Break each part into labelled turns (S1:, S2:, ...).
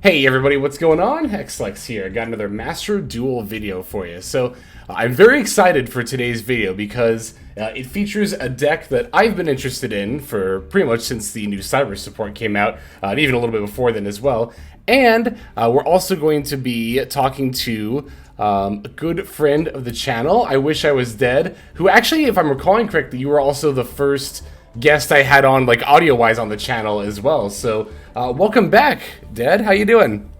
S1: Hey everybody, what's going on? Xlex here. I got another Master Duel video for you. I'm very excited for today's video because it features a deck that I've been interested in for pretty much since the new Cyber support came out, and even a little bit before then as well. And we're also going to be talking to a good friend of the channel, IWishIWasDead, who actually, if I'm recalling correctly, you were also the first guest I had on, like, audio-wise on the channel as well. So, welcome back, Dead. How you doing?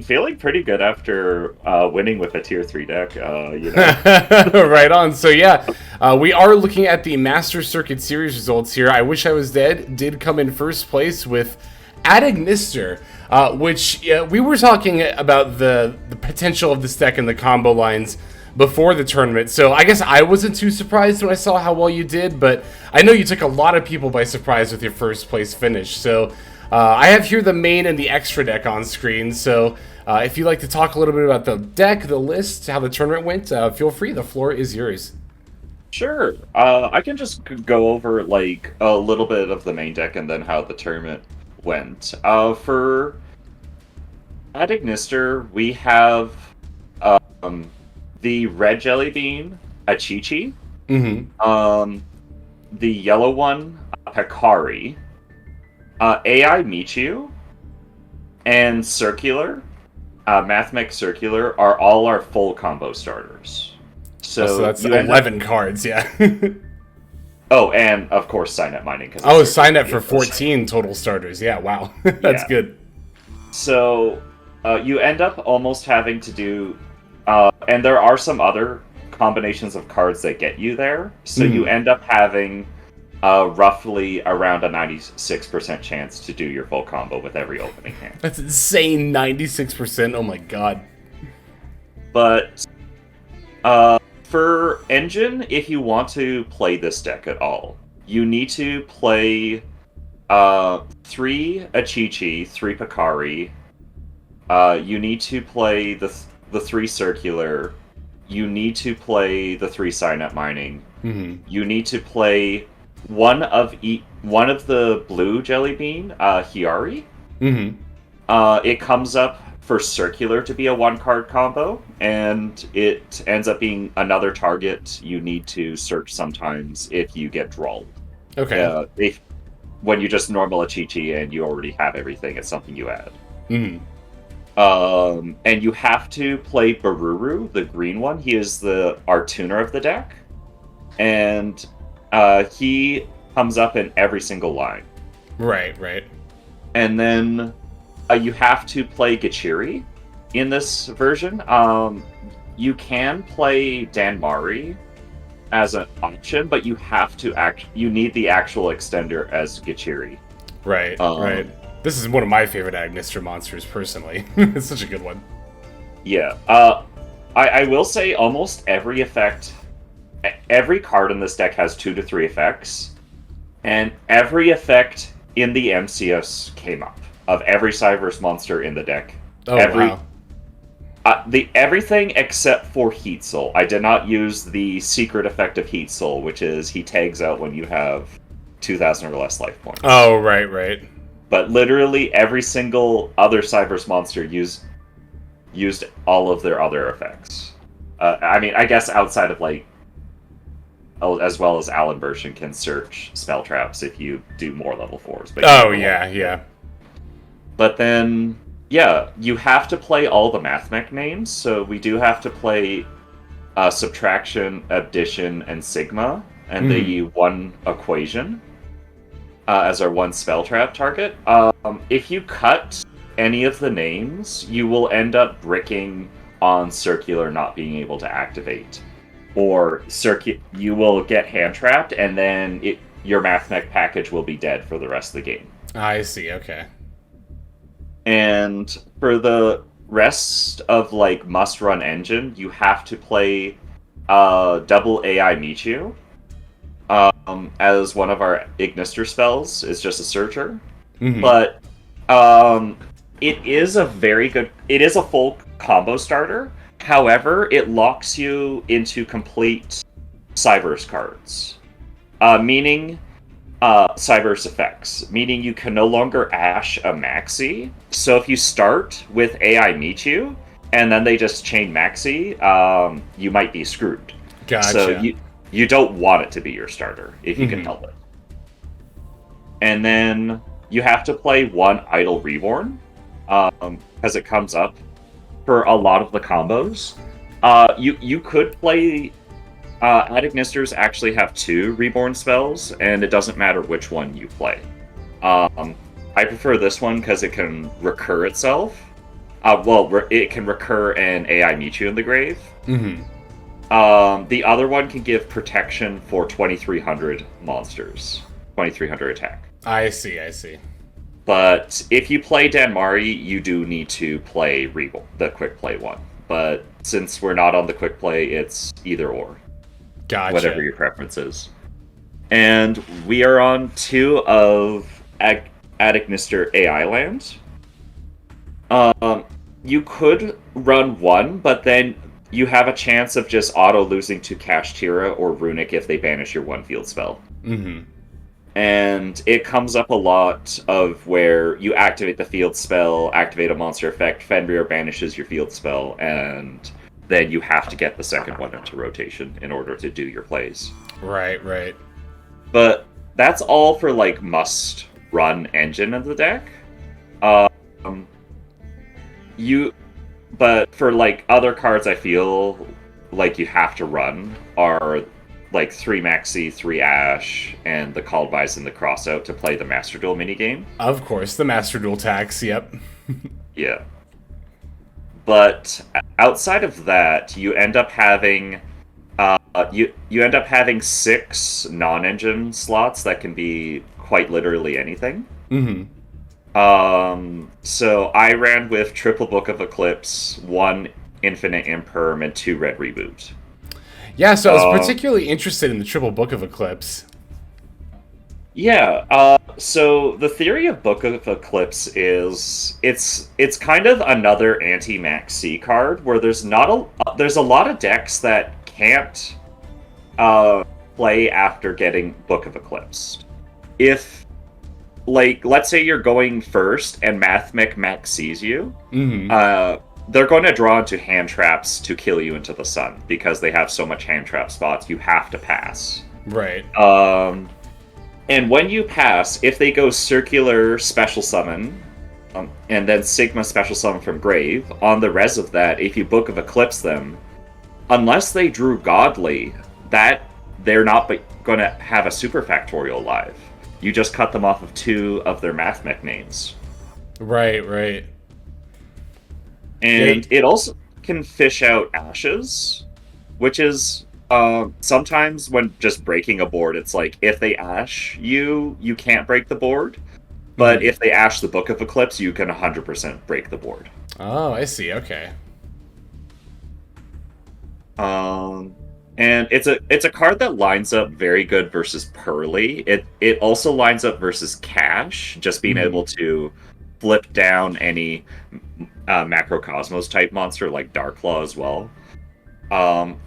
S2: Feeling pretty good after winning with a tier 3 deck,
S1: Right on. So, yeah, we are looking at the Master Circuit Series results here. IWishIWasDead did come in first place with Adagnister, which we were talking about the potential of this deck and the combo lines before the tournament, so I guess I wasn't too surprised when I saw how well you did, but I know you took a lot of people by surprise with your first place finish. So I have here the main and the extra deck on screen, so if you'd like to talk a little bit about the deck, the list, how the tournament went, feel free, the floor is yours.
S2: Sure. I can just go over like a little bit of the main deck and then how the tournament went. For Adagnister, we have the red jelly bean, Achichi. The yellow one, Pekari. AI Michu and Circular, Mathmech Circular are all our full combo starters.
S1: So that's 11 cards, yeah.
S2: Oh, and of course Signet Mining.
S1: Signet for 14 total starters. Yeah, wow. That's good.
S2: So you end up almost having to do... and there are some other combinations of cards that get you there. So you end up having roughly around a 96% chance to do your full combo with every opening hand.
S1: That's insane, 96%. Oh my god.
S2: But for Engine, if you want to play this deck at all, you need to play 3 Achichi, 3 Pekari. You need to play the 3 Circular. You need to play the 3 Signet Mining. You need to play one of the blue jelly bean, Hiari. It comes up for Circular to be a 1-card combo, and it ends up being another target you need to search sometimes if you get drawled.
S1: Okay.
S2: When you just normal Achichi and you already have everything, it's something you add. And you have to play Baruru, the green one. He is our tuner of the deck. And he comes up in every single line.
S1: Right.
S2: And then you have to play Gachiri in this version. You can play Danmari as an option, but you have to you need the actual extender as Gachiri.
S1: Right. This is one of my favorite Adagnister monsters, personally. It's such a good one.
S2: Yeah. I will say almost every effect... Every card in this deck has 2 to 3 effects. And every effect in the MCS came up. Of every Cyverse monster in the deck.
S1: Oh, wow.
S2: Everything except for Heat Soul. I did not use the secret effect of Heat Soul, which is he tags out when you have 2,000 or less life points.
S1: Oh, right.
S2: But literally every single other Cyverse monster used all of their other effects. I guess outside of as well as Alan version can search spell traps if you do more level 4s. But
S1: yeah.
S2: But then, you have to play all the Mathmech names. So we do have to play Subtraction, Addition, and Sigma, and the 1 equation as our 1 spell trap target. If you cut any of the names, you will end up bricking on Circular not being able to activate. Or you will get hand trapped, and then your Mathmech package will be dead for the rest of the game.
S1: I see, okay.
S2: And for the rest of must-run Engine, you have to play double AI Michu as one of our Ignister spells. It's just a searcher. But it is a full combo starter. However, it locks you into complete Cyverse cards. Meaning Cyberse effects, meaning you can no longer ash a maxi. So if you start with AI meet you, and then they just chain maxi, you might be screwed.
S1: Gotcha.
S2: So you don't want it to be your starter if you can help it. And then you have to play one Idle Reborn, as it comes up for a lot of the combos. You could play. Adignisters actually have 2 Reborn spells, and it doesn't matter which one you play. I prefer this one because it can recur itself. It can recur and AI meet you in the grave. The other one can give protection for 2300 monsters. 2300 attack.
S1: I see.
S2: But if you play Danmari, you do need to play Reborn, the quick play one. But since we're not on the quick play, it's either or.
S1: Gotcha.
S2: Whatever your preference is. And we are on 2 of Adignister AI Land. You could run 1, but then you have a chance of just auto losing to Kashtira or Runic if they banish your 1 field spell. And it comes up a lot of where you activate the field spell, activate a monster effect, Fenrir banishes your field spell, and then you have to get the second one into rotation in order to do your plays.
S1: Right.
S2: But that's all for, like, must-run engine of the deck. But for, like, other cards I feel like you have to run are, like, 3 Maxi, 3 Ash, and the Called Bison, the Crossout to play the Master Duel minigame.
S1: Of course, the Master Duel tax, yep.
S2: Yeah. But outside of that, you end up having you end up having 6 non-engine slots that can be quite literally anything. So I ran with triple Book of Eclipse, 1 Infinite Imperm, and 2 Red Reboot.
S1: Yeah, so I was particularly interested in the triple Book of Eclipse.
S2: Yeah, so the theory of Book of Eclipse is it's kind of another anti-Maxx C card where there's a lot of decks that can't play after getting Book of Eclipse. If, like, let's say you're going first and Maxx sees you, they're going to draw into hand traps to kill you into the sun because they have so much hand trap spots. You have to pass.
S1: Right.
S2: And when you pass, if they go circular special summon, and then Sigma special summon from grave, on the res of that, if you Book of Eclipse them, unless they drew Godly, that they're not going to have a super factorial live. You just cut them off of 2 of their Mathmech names.
S1: Right.
S2: And it also can fish out Ashes, which is sometimes when just breaking a board, it's like if they ash you can't break the board, but if they ash the Book of Eclipse, you can 100% break the board.
S1: Oh, I see. Okay.
S2: And it's a card that lines up very good versus Purrely. It also lines up versus Cash, just being able to flip down any Macrocosmos type monster like Darklaw as well.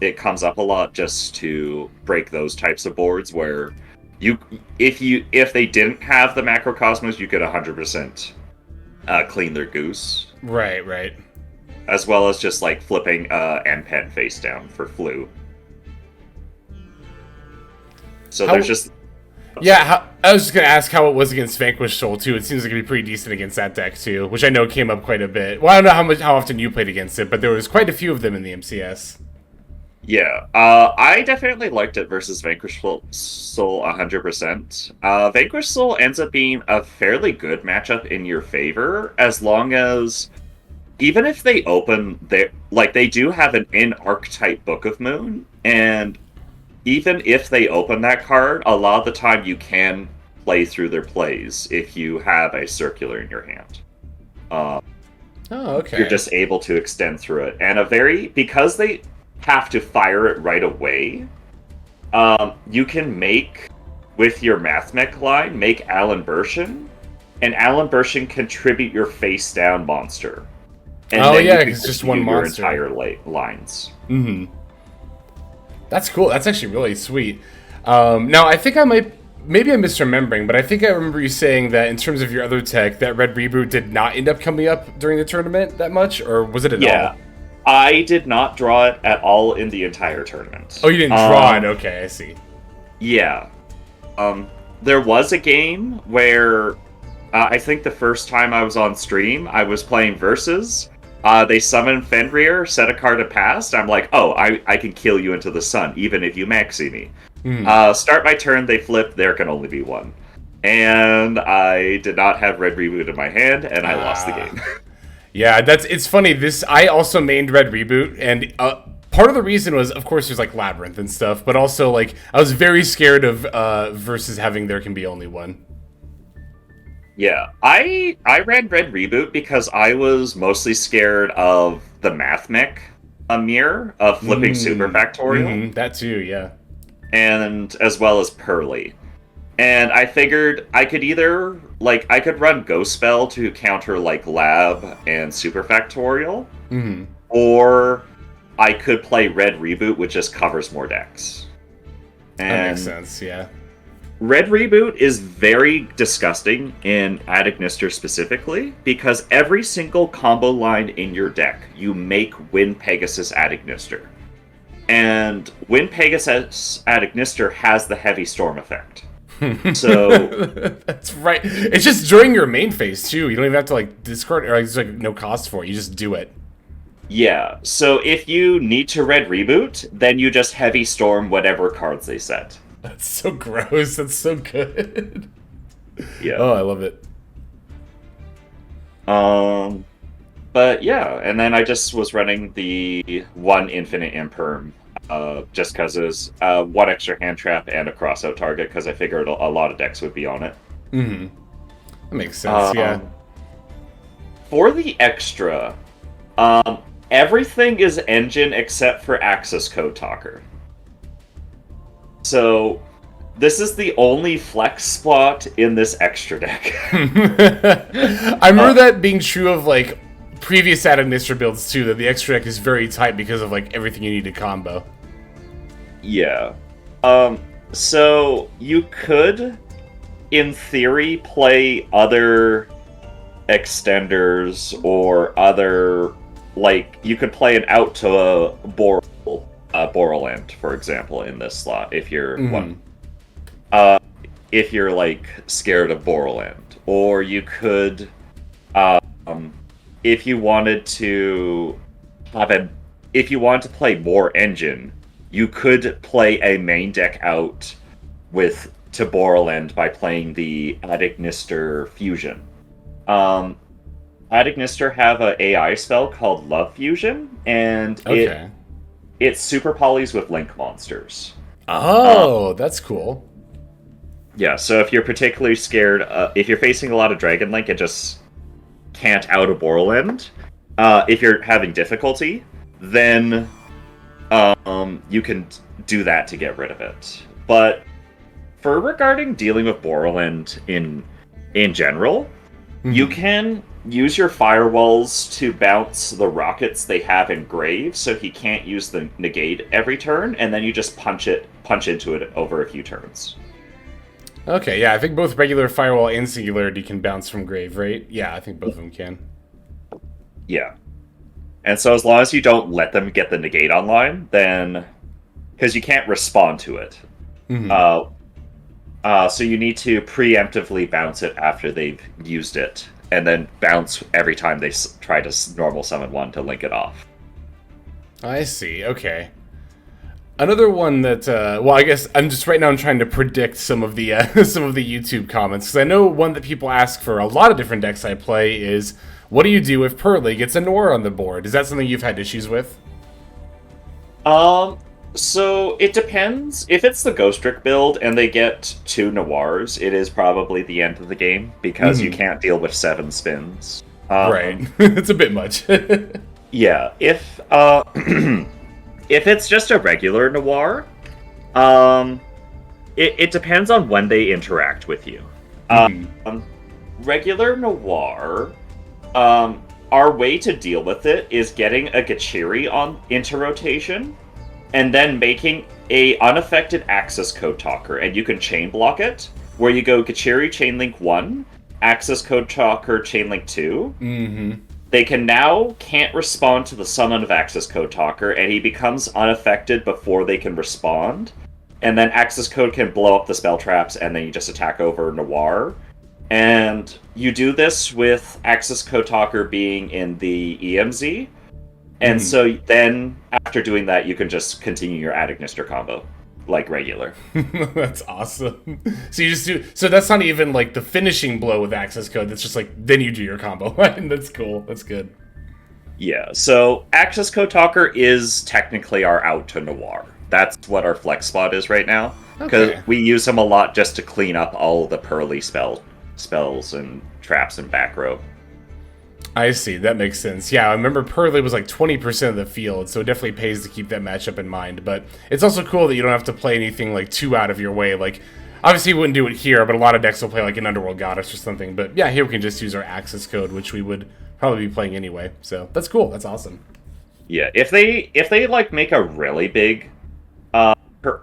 S2: It comes up a lot just to break those types of boards where if they didn't have the Macrocosmos, you could 100% clean their goose.
S1: Right.
S2: As well as just like flipping N-Pen face down for Flu. So there's just...
S1: Yeah, I was just going to ask how it was against Vanquished Soul, too. It seems like it'd be pretty decent against that deck, too, which I know came up quite a bit. Well, I don't know how often you played against it, but there was quite a few of them in the MCS.
S2: Yeah, I definitely liked it versus Vanquished Soul 100%. Vanquished Soul ends up being a fairly good matchup in your favor, as long as... Even if they open... they do have an in-archetype Book of Moon, and... Even if they open that card, a lot of the time you can play through their plays if you have a circular in your hand.
S1: Okay.
S2: You're just able to extend through it. And because they have to fire it right away, you can make, with your Mathmech line, make Alan Bershin, and Alan Bershin contribute your face down monster. And then you can
S1: it's just one monster.
S2: Your entire lines.
S1: That's cool. That's actually really sweet. Now, I think I might maybe I'm misremembering, but I think I remember you saying that in terms of your other tech, that red reboot did not end up coming up during the tournament that much, or was it at all?
S2: I did not draw it at all in the entire tournament.
S1: Oh, you didn't draw it? Okay, I see.
S2: Yeah. There was a game where I think the first time I was on stream, I was playing Versus. They summoned Fenrir, set a card to pass. I'm like, oh, I can kill you into the sun, even if you maxi me. Start my turn, they flip, there can only be one. And I did not have red reboot in my hand, and I lost the game.
S1: Yeah, it's funny. I also mained red reboot, and part of the reason was, of course, there's like Labyrinth and stuff, but also like I was very scared of Versus having there can be only one.
S2: Yeah, I ran red reboot because I was mostly scared of the math mech mirror of flipping super factorial.
S1: That too, yeah.
S2: And as well as Purrely. And I figured I could either, I could run Ghost Spell to counter, Lab and Super Factorial, or I could play Red Reboot, which just covers more decks. And
S1: that makes sense, yeah.
S2: Red Reboot is very disgusting in Adagnister specifically, because every single combo line in your deck, you make Wind Pegasus Adagnister. And Wind Pegasus Adagnister has the Heavy Storm effect. So
S1: that's right. It's just during your main phase too. You don't even have to discard or there's no cost for it. You just do it.
S2: Yeah. So if you need to red reboot, then you just heavy storm whatever cards they set.
S1: That's so gross. That's so good.
S2: Yeah.
S1: Oh, I love it.
S2: But yeah, and then I just was running the one infinite imperm. Just because it was one extra hand trap and a crossout target, because I figured a lot of decks would be on it.
S1: That makes sense, yeah.
S2: For the extra, everything is engine except for Access Code Talker. So, this is the only flex spot in this extra deck.
S1: I remember that being true of, previous Adagnister builds, too, that the extra deck is very tight because of, everything you need to combo.
S2: Yeah. So you could, in theory, play other extenders or other, you could play an out to a Borreland, for example, in this slot, if you're one. If you're, scared of Borreland. Or you could, if you wanted to play more engine, you could play a main deck out to Borreland by playing the Adagnister Fusion. Adagnister have an AI spell called Love Fusion, and it super polys with link monsters.
S1: Oh, that's cool.
S2: Yeah, so if you're particularly scared, if you're facing a lot of Dragon Link, it just can't out a Borreland. If you're having difficulty, then you can do that to get rid of it. But regarding dealing with Borreland in general, you can use your firewalls to bounce the rockets they have in Grave, so he can't use the negate every turn, and then you just punch into it over a few turns.
S1: Okay, yeah, I think both regular firewall and singularity can bounce from Grave, right? Yeah, I think both of them can.
S2: Yeah. And so as long as you don't let them get the negate online, then... Because you can't respond to it. So you need to preemptively bounce it after they've used it, and then bounce every time they try to normal summon one to link it off.
S1: I see, okay. Another one that, I guess I'm trying to predict some of the some of the YouTube comments, because I know one that people ask for a lot of different decks I play is, what do you do if Purrely gets a Noir on the board? Is that something you've had issues with?
S2: So it depends. If it's the Ghost Trick build and they get 2 Noirs, it is probably the end of the game, because you can't deal with 7 spins.
S1: Right. It's a bit much.
S2: Yeah. If if it's just a regular Noir, it depends on when they interact with you. Regular Noir, our way to deal with it is getting a Gachiri into rotation, and then making a unaffected access code talker, and you can chain block it, where you go Gachiri Chainlink 1, access code talker Chainlink 2.
S1: Mm-hmm.
S2: They can't respond to the summon of access code talker, and he becomes unaffected before they can respond. And then access code can blow up the spell traps, and then you just attack over Noir. And you do this with access code talker being in the EMZ. And so then, after doing that, you can just continue your Adignister combo, like regular.
S1: That's awesome. So you just do... So that's not even, like, the finishing blow with access code. That's just, like, then you do your combo. That's cool. That's good.
S2: Yeah, so access code talker is technically our out to Noir. That's what our flex spot is right now. Because we use him a lot just to clean up all the Purrely spells and traps and back row.
S1: I see. That makes sense. Yeah, I remember Purrely was like 20% of the field, so it definitely pays to keep that matchup in mind. But it's also cool that you don't have to play anything like too out of your way. Like, obviously you wouldn't do it here, but a lot of decks will play like an Underworld Goddess or something. But yeah, here we can just use our access code, which we would probably be playing anyway. So that's cool. That's awesome.
S2: Yeah, if they like make a really big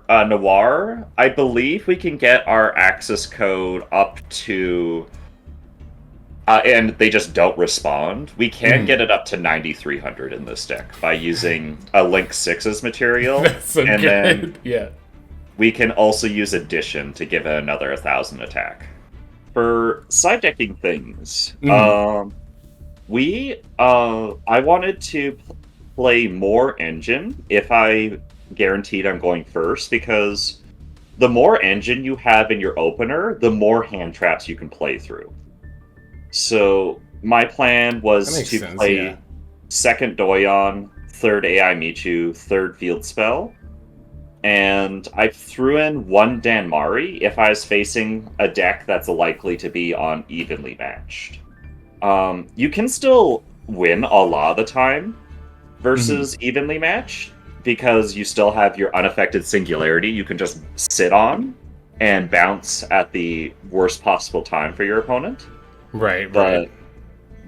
S2: Noir, I believe we can get our access code up to... and they just don't respond. We can get it up to 9,300 in this deck by using a Link 6's material.
S1: That's so
S2: and
S1: good.
S2: then
S1: Yeah.
S2: we can also use Addition to give it another 1,000 attack. For side decking things, I wanted to play more Engine if I guaranteed I'm going first, because the more Engine you have in your opener, the more hand traps you can play through. So my plan was to play second Doyon, third AI Michu, third Field Spell, and I threw in one Danmari if I was facing a deck that's likely to be on evenly matched. You can still win a lot of the time versus evenly matched, because you still have your unaffected Singularity you can just sit on and bounce at the worst possible time for your opponent.
S1: Right.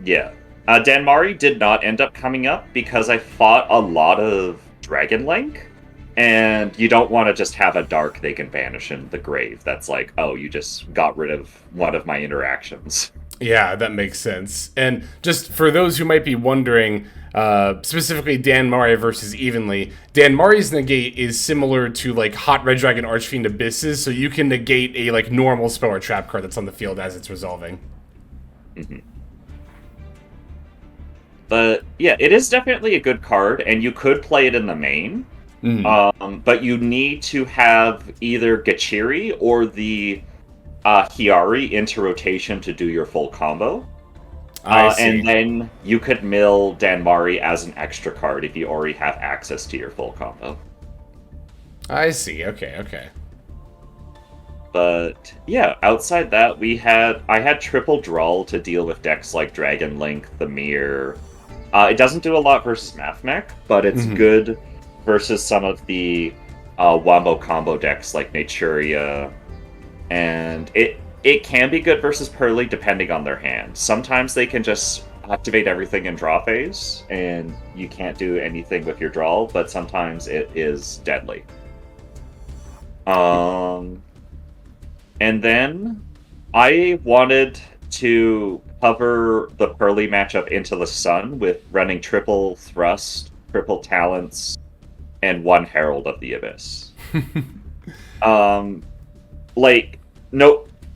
S2: Yeah. Danmari did not end up coming up because I fought a lot of Dragon Link, and you don't want to just have a dark they can banish in the grave. That's like, oh, you just got rid of one of my interactions.
S1: Yeah, that makes sense. And just for those who might be wondering, specifically Danmari versus Evenly, Danmari's negate is similar to like Hot Red Dragon Archfiend Abysses, so you can negate a like normal spell or trap card that's on the field as it's resolving.
S2: But yeah, it is definitely a good card, and you could play it in the main. But you need to have either Gachiri or the Hiari into rotation to do your full combo. And then you could mill Danmari as an extra card if you already have access to your full combo.
S1: I see. Okay.
S2: But yeah, outside that, I had triple Drawl to deal with decks like Dragon Link, the Mirror. It doesn't do a lot versus Mathmech, but it's good versus some of the Wombo combo decks like Naturia, and it can be good versus Purrely depending on their hand. Sometimes they can just activate everything in draw phase, and you can't do anything with your draw, but sometimes it is deadly. And then I wanted to cover the Purrely matchup Into the Sun with running triple Thrust, triple Talents, and one Herald of the Abyss.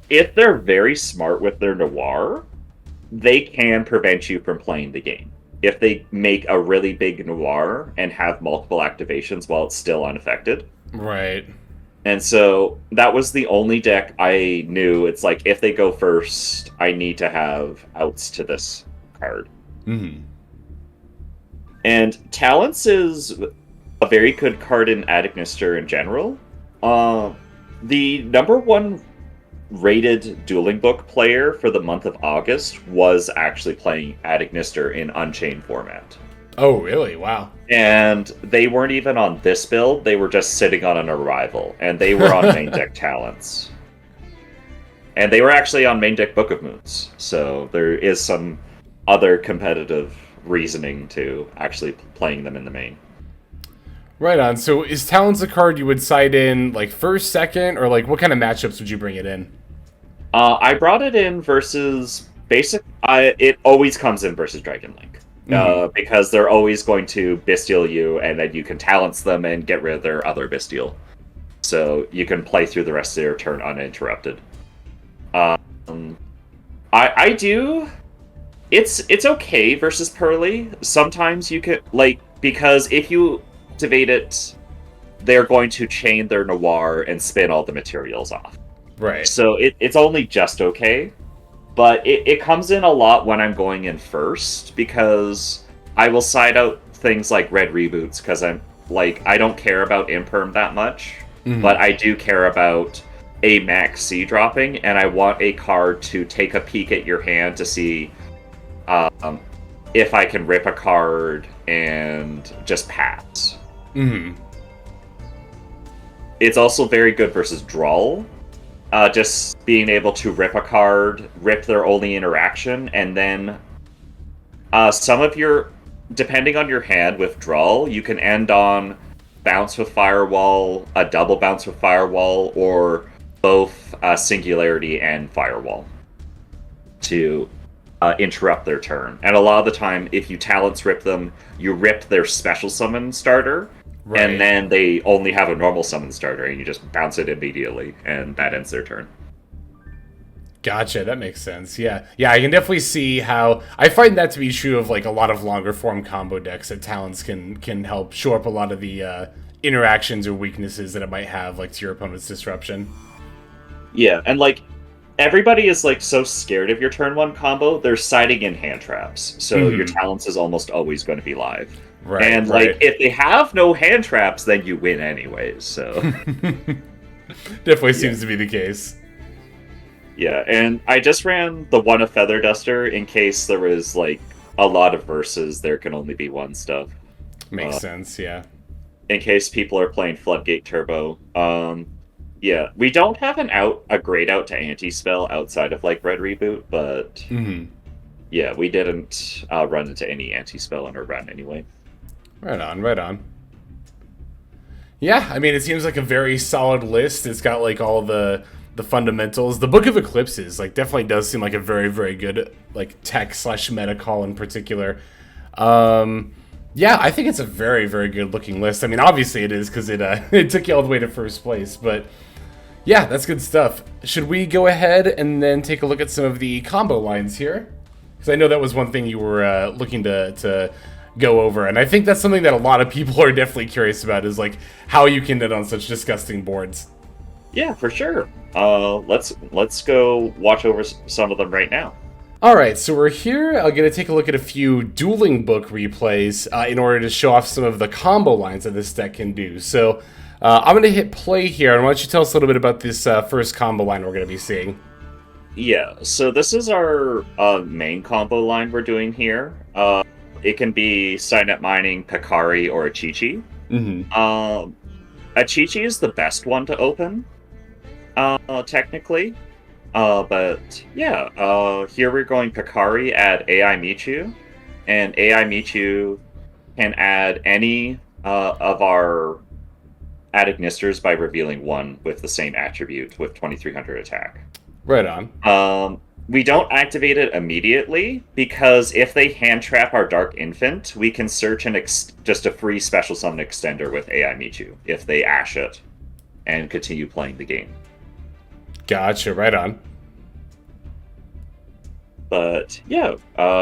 S2: If they're very smart with their Noir, they can prevent you from playing the game. If they make a really big Noir and have multiple activations while it's still unaffected.
S1: Right.
S2: And so that was the only deck I knew. It's like, if they go first, I need to have outs to this card. And Talents is a very good card in Adignister in general. The number one rated dueling book player for the month of August was actually playing Adignister in Unchained format.
S1: Oh, really? Wow.
S2: And they weren't even on this build, they were just sitting on an Arrival, and they were on main deck Talents. And they were actually on main deck Book of Moons, so there is some other competitive reasoning to actually playing them in the main.
S1: Right on. So is Talon's a card you would side in like first, second, or like what kind of matchups would you bring it in?
S2: I brought it in versus basic. It always comes in versus Dragon Link. Because they're always going to Bestial you, and then you can Talents them and get rid of their other Bestial. So you can play through the rest of your turn uninterrupted. I do. It's okay versus Purrely. Sometimes you can because if you activate it, they're going to chain their Noir and spin all the materials off.
S1: Right.
S2: So it's only just okay. But it comes in a lot when I'm going in first, because I will side out things like red reboots, because I don't care about Imperm that much, but I do care about a Maxx C dropping, and I want a card to take a peek at your hand to see if I can rip a card and just pass. It's also very good versus Drawl. Just being able to rip a card, rip their only interaction, and then some of your, depending on your hand with Drawl, you can end on bounce with Firewall, a double bounce with Firewall, or both Singularity and Firewall to interrupt their turn. And a lot of the time, if you Talents rip them, you rip their special summon starter, right. And then they only have a normal summon starter, and you just bounce it immediately, and that ends their turn.
S1: Gotcha, that makes sense. Yeah, I can definitely see how I find that to be true of like a lot of longer form combo decks that Talents can help shore up a lot of the interactions or weaknesses that it might have, like to your opponent's disruption. Yeah,
S2: and like everybody is like so scared of your turn one combo, they're siding in hand traps, so your Talents is almost always going to be live. Right, and like if they have no hand traps, then you win anyways. So
S1: definitely seems to be the case.
S2: Yeah, and I just ran the one of Feather Duster in case there was like a lot of verses. There can only be one stuff.
S1: Makes sense. Yeah.
S2: In case people are playing Floodgate Turbo. Yeah, we don't have a grayed out to anti-spell outside of like Red Reboot, but yeah, we didn't run into any anti-spell in our run anyway.
S1: Right on. Yeah, I mean, it seems like a very solid list. It's got like all the fundamentals. The Book of Eclipses like definitely does seem like a very, very good like tech/meta call in particular. Yeah, I think it's a very, very good looking list. I mean, obviously it is because it took you all the way to first place, but yeah, that's good stuff. Should we go ahead and then take a look at some of the combo lines here? Because I know that was one thing you were looking to go over, and I think that's something that a lot of people are definitely curious about, is like how you can hit on such disgusting boards.
S2: Yeah, for sure. Let's go watch over some of them right now.
S1: Alright, so we're here going to take a look at a few dueling book replays in order to show off some of the combo lines that this deck can do. So I'm going to hit play here, and why don't you tell us a little bit about this first combo line we're going to be seeing.
S2: Yeah, so this is our main combo line we're doing here. It can be Signet Mining, Picari, or Achichi. Achichi is the best one to open, technically. But yeah, here we're going Picari, add IWishIWasDead, and IWishIWasDead can add any of our Adignisters by revealing one with the same attribute with 2300 attack.
S1: Right on.
S2: We don't activate it immediately, because if they hand trap our Dark Infant, we can search just a free special summon extender with IWishIWasDead if they ash it and continue playing the game.
S1: Gotcha, right on.
S2: But yeah,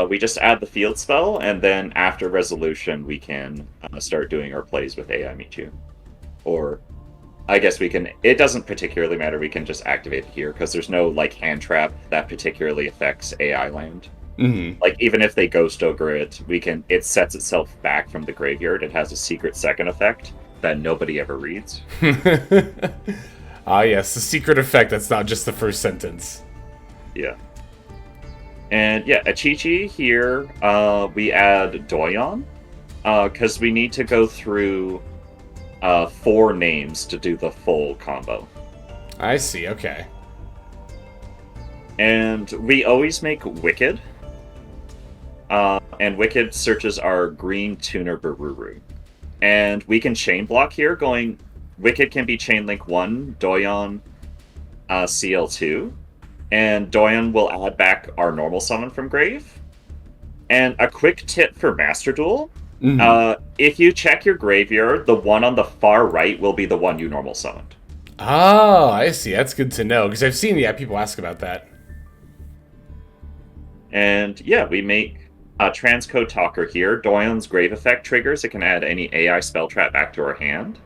S2: we just add the field spell, and then after resolution, we can start doing our plays with IWishIWasDead. Or I guess we can, it doesn't particularly matter, we can just activate it here, because there's no like hand trap that particularly affects AI land. Like even if they Ghost Ogre it, it sets itself back from the graveyard. It has a secret second effect that nobody ever reads.
S1: Ah yes, the secret effect that's not just the first sentence.
S2: Yeah. And yeah, Achichi here, we add Doyon, because we need to go through 4 names to do the full combo.
S1: I see, okay.
S2: And we always make Wicked, and Wicked searches our green Tuner Baruru. And we can chain block here, going Wicked can be chain link 1, Doyon CL2, and Doyon will add back our normal summon from grave. And a quick tip for Master Duel, if you check your graveyard, the one on the far right will be the one you normal summoned.
S1: Oh, I see. That's good to know, because I've seen, people ask about that.
S2: And yeah, we make a transcode talker here. Doyon's grave effect triggers. It can add any AI spell trap back to our hand.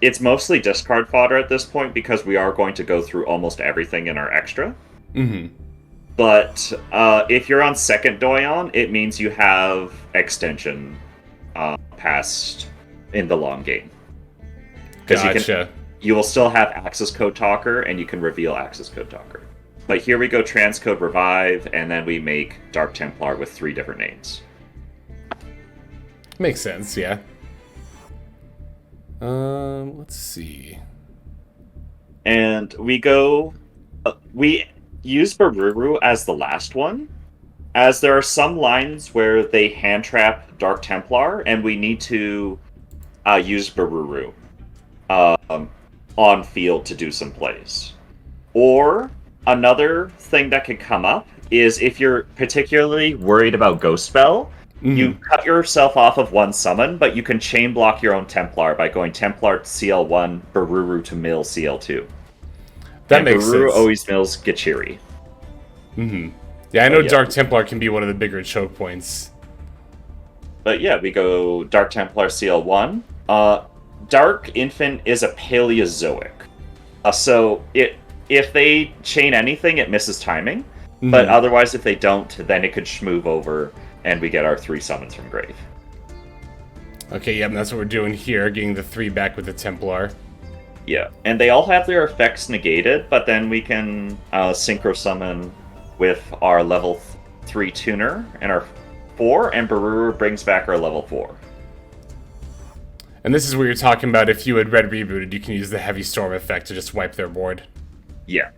S2: It's mostly discard fodder at this point because we are going to go through almost everything in our extra. But if you're on second Doyon, it means you have extension past in the long game.
S1: Gotcha.
S2: You will still have access code talker, and you can reveal access code talker. But here we go transcode revive, and then we make Dark Templar with 3 different names.
S1: Makes sense, yeah. Let's see.
S2: And we go... we use Bururu as the last one, as there are some lines where they hand trap Dark Templar, and we need to use Bururu on field to do some plays. Or another thing that could come up is if you're particularly worried about Ghost Spell, you cut yourself off of one summon, but you can chain block your own Templar by going Templar to CL1, Bururu to mill CL2.
S1: That makes sense.
S2: Bururu always mills Gachiri.
S1: Yeah, I know Dark Templar can be one of the bigger choke points.
S2: But yeah, we go Dark Templar CL1. Dark Infant is a Paleozoic. So if they chain anything, it misses timing. But otherwise, if they don't, then it could schmoove over, and we get our 3 summons from grave.
S1: Okay, yeah, and that's what we're doing here, getting the 3 back with the Templar.
S2: Yeah, and they all have their effects negated, but then we can synchro summon with our level 3 tuner and our 4, and Bururu brings back our level 4.
S1: And this is where you're talking about if you had red rebooted, you can use the Heavy Storm effect to just wipe their board.
S2: Yeah.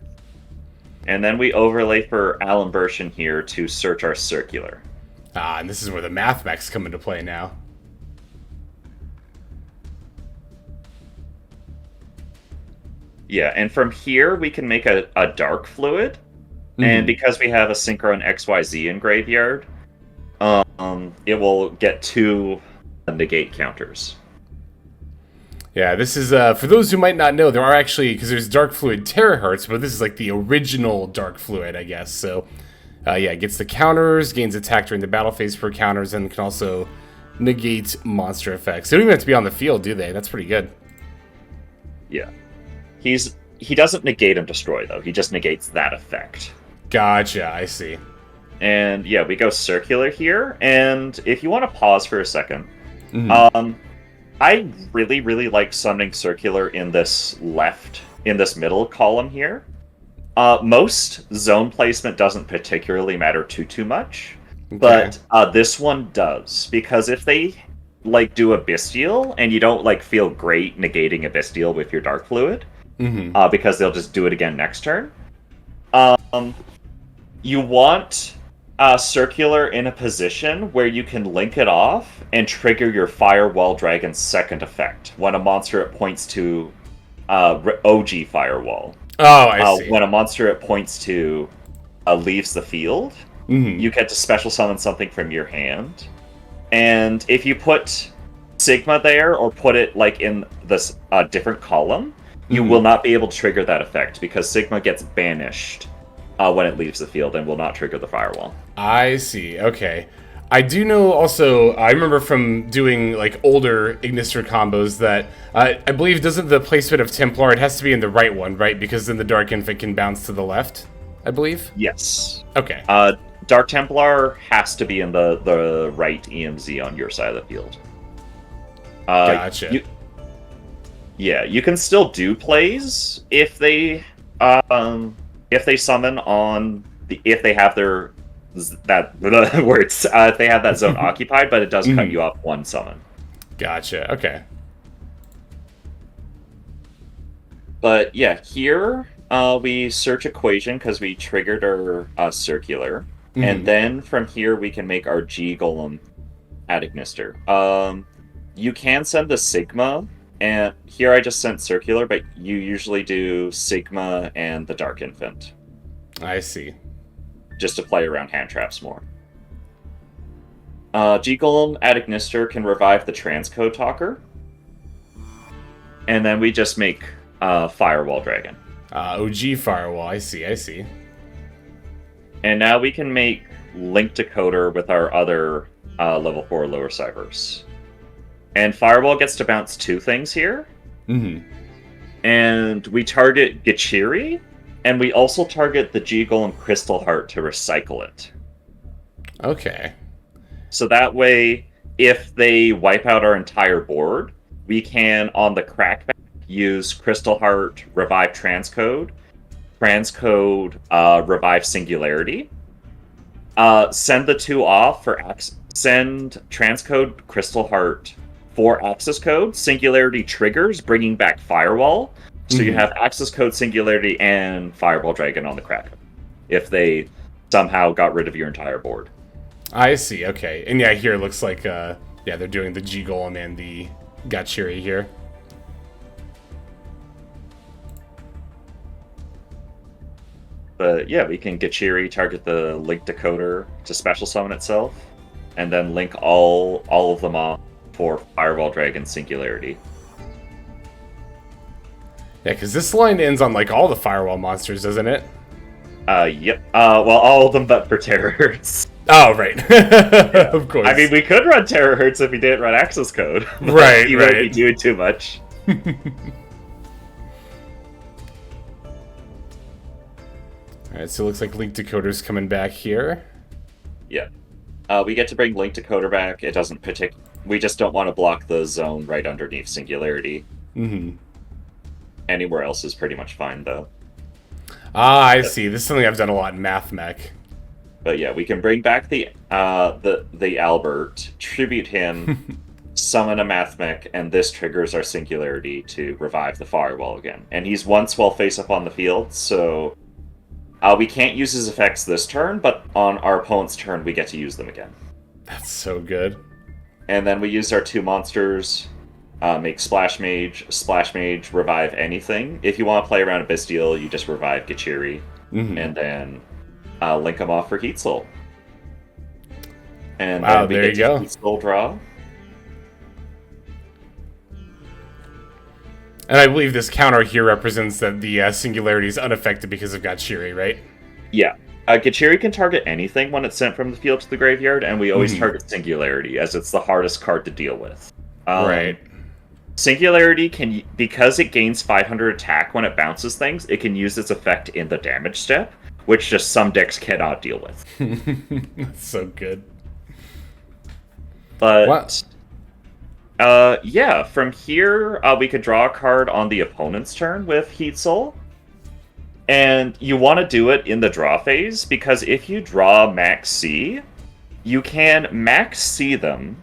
S2: And then we overlay for Alan Bershin here to search our circular.
S1: Ah, and this is where the Maxx come into play now.
S2: Yeah, and from here we can make a Dark Fluid. And because we have a Synchro and XYZ in graveyard, it will get 2 negate counters.
S1: Yeah, this is, for those who might not know, there are actually, because there's Dark Fluid Terahertz, but this is like the original Dark Fluid, I guess. So, yeah, it gets the counters, gains attack during the battle phase for counters, and can also negate monster effects. They don't even have to be on the field, do they? That's pretty good.
S2: Yeah. He doesn't negate and destroy, though. He just negates that effect.
S1: Gotcha, I see.
S2: And, yeah, we go circular here, and if you want to pause for a second, I really, really like summoning circular in this middle column here. Most zone placement doesn't particularly matter too much, but this one does, because if they do a Bestial and you don't feel great negating a Bestial with your Dark Fluid, because they'll just do it again next turn, you want circular in a position where you can link it off and trigger your Firewall Dragon's second effect when a monster it points to OG Firewall.
S1: Oh, I see.
S2: When a monster it points to leaves the field, you get to special summon something from your hand. And if you put Sigma there or put it in this different column, you will not be able to trigger that effect because Sigma gets banished when it leaves the field and will not trigger the Firewall.
S1: I see, okay. I do know also, I remember from doing older Ignister combos that I believe doesn't the placement of Templar, it has to be in the right one, right? Because then the Dark Infant can bounce to the left, I believe?
S2: Yes.
S1: Okay.
S2: Dark Templar has to be in the right EMZ on your side of the field.
S1: Gotcha.
S2: You can still do plays if they summon on if they have if they have that zone occupied, but it does cut you off one summon.
S1: Gotcha. Okay.
S2: But yeah, here we search equation because we triggered our circular, and then from here we can make our G Golem Adignister. You can send the Sigma, and here I just sent Circular, but you usually do Sigma and the Dark Infant.
S1: I see.
S2: Just to play around hand traps more. G-Golem Adignister can revive the Transcode Talker. And then we just make Firewall Dragon.
S1: OG Firewall, I see.
S2: And now we can make Link Decoder with our other level 4 lower Cyberse. And Firewall gets to bounce 2 things here.
S1: Mm-hmm.
S2: And we target Gichiri, and we also target the G-Golem Crystal Heart to recycle it.
S1: Okay.
S2: So that way, if they wipe out our entire board, we can, on the crackback, use Crystal Heart, revive Transcode, revive Singularity, send the 2 off for send Transcode, Crystal Heart for Access Code. Singularity triggers, bringing back Firewall. So you have Access Code, Singularity, and Fireball Dragon on the crack. If they somehow got rid of your entire board.
S1: I see, okay. And yeah, here it looks like, they're doing the G-Golem and the Gachiri here.
S2: But yeah, we can Gachiri target the Link Decoder to special summon itself, and then link all of them off for Fireball Dragon Singularity.
S1: Yeah, because this line ends on, like, all the Firewall monsters, doesn't it?
S2: Yep. Well, all of them but for Terahertz.
S1: Oh, right.
S2: Yeah.
S1: Of course.
S2: I mean, we could run Terahertz if we didn't run Access Code.
S1: Right,
S2: you
S1: right.
S2: wouldn't be doing too much.
S1: Alright, so it looks like Link Decoder's coming back here.
S2: Yeah. We get to bring Link Decoder back. It doesn't we just don't want to block the zone right underneath Singularity.
S1: Mm-hmm.
S2: Anywhere else is pretty much fine, though.
S1: Ah, I see. This is something I've done a lot in Math Mech.
S2: But yeah, we can bring back the Albert, tribute him, summon a Math Mech, and this triggers our Singularity to revive the Firewall again. And he's once while face up on the field, so we can't use his effects this turn, but on our opponent's turn we get to use them again.
S1: That's so good.
S2: And then we use our 2 monsters, make Splash Mage, revive anything. If you want to play around a Bestial, you just revive Gichiri, and then link them off for Heat Soul. And
S1: wow,
S2: then we
S1: there
S2: get
S1: you go.
S2: Heat Soul draw.
S1: And I believe this counter here represents that the Singularity is unaffected because of Gachiri, right?
S2: Yeah. Gichiri can target anything when it's sent from the field to the graveyard, and we always target Singularity, as it's the hardest card to deal with.
S1: Right.
S2: Singularity can, because it gains 500 attack when it bounces things, it can use its effect in the damage step, which just some decks cannot deal with.
S1: That's so good.
S2: But, yeah, from here, we could draw a card on the opponent's turn with Heat Soul. And you want to do it in the draw phase, because if you draw Maxx C, you can Maxx C them,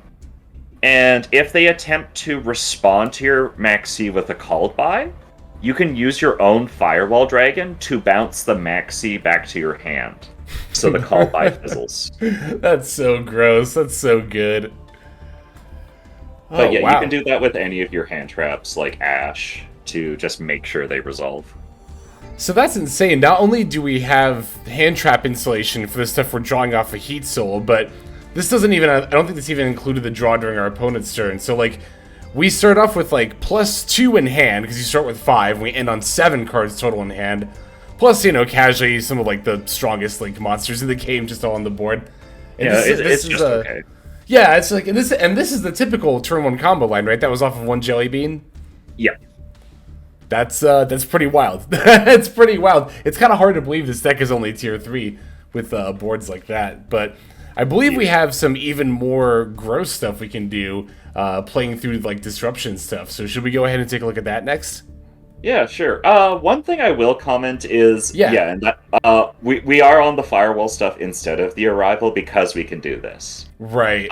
S2: and if they attempt to respond to your Maxx C with a called by, you can use your own Firewall Dragon to bounce the Maxx C back to your hand, so the called by fizzles.
S1: That's so gross. That's so good.
S2: But yeah,
S1: wow.
S2: you can do that with any of your hand traps, like Ash, to just make sure they resolve.
S1: So that's insane. Not only do we have hand trap installation for the stuff we're drawing off of Heat Soul, but this doesn't even, I don't think this even included the draw during our opponent's turn. So like, we start off with like +2 in hand, because you start with 5, and we end on 7 cards total in hand. Plus, you know, casually some of like the strongest like monsters in the game just all on the board. And
S2: yeah, it's just okay.
S1: Yeah, it's like, and this is the typical turn 1 combo line, right? That was off of 1 Jelly Bean?
S2: Yeah.
S1: That's pretty wild. It's pretty wild. It's kind of hard to believe this deck is only tier 3 with boards like that. But I believe we have some even more gross stuff we can do playing through like disruption stuff. So should we go ahead and take a look at that next?
S2: Yeah, sure. One thing I will comment is, and that we are on the Firewall stuff instead of the Arrival because we can do this.
S1: Right.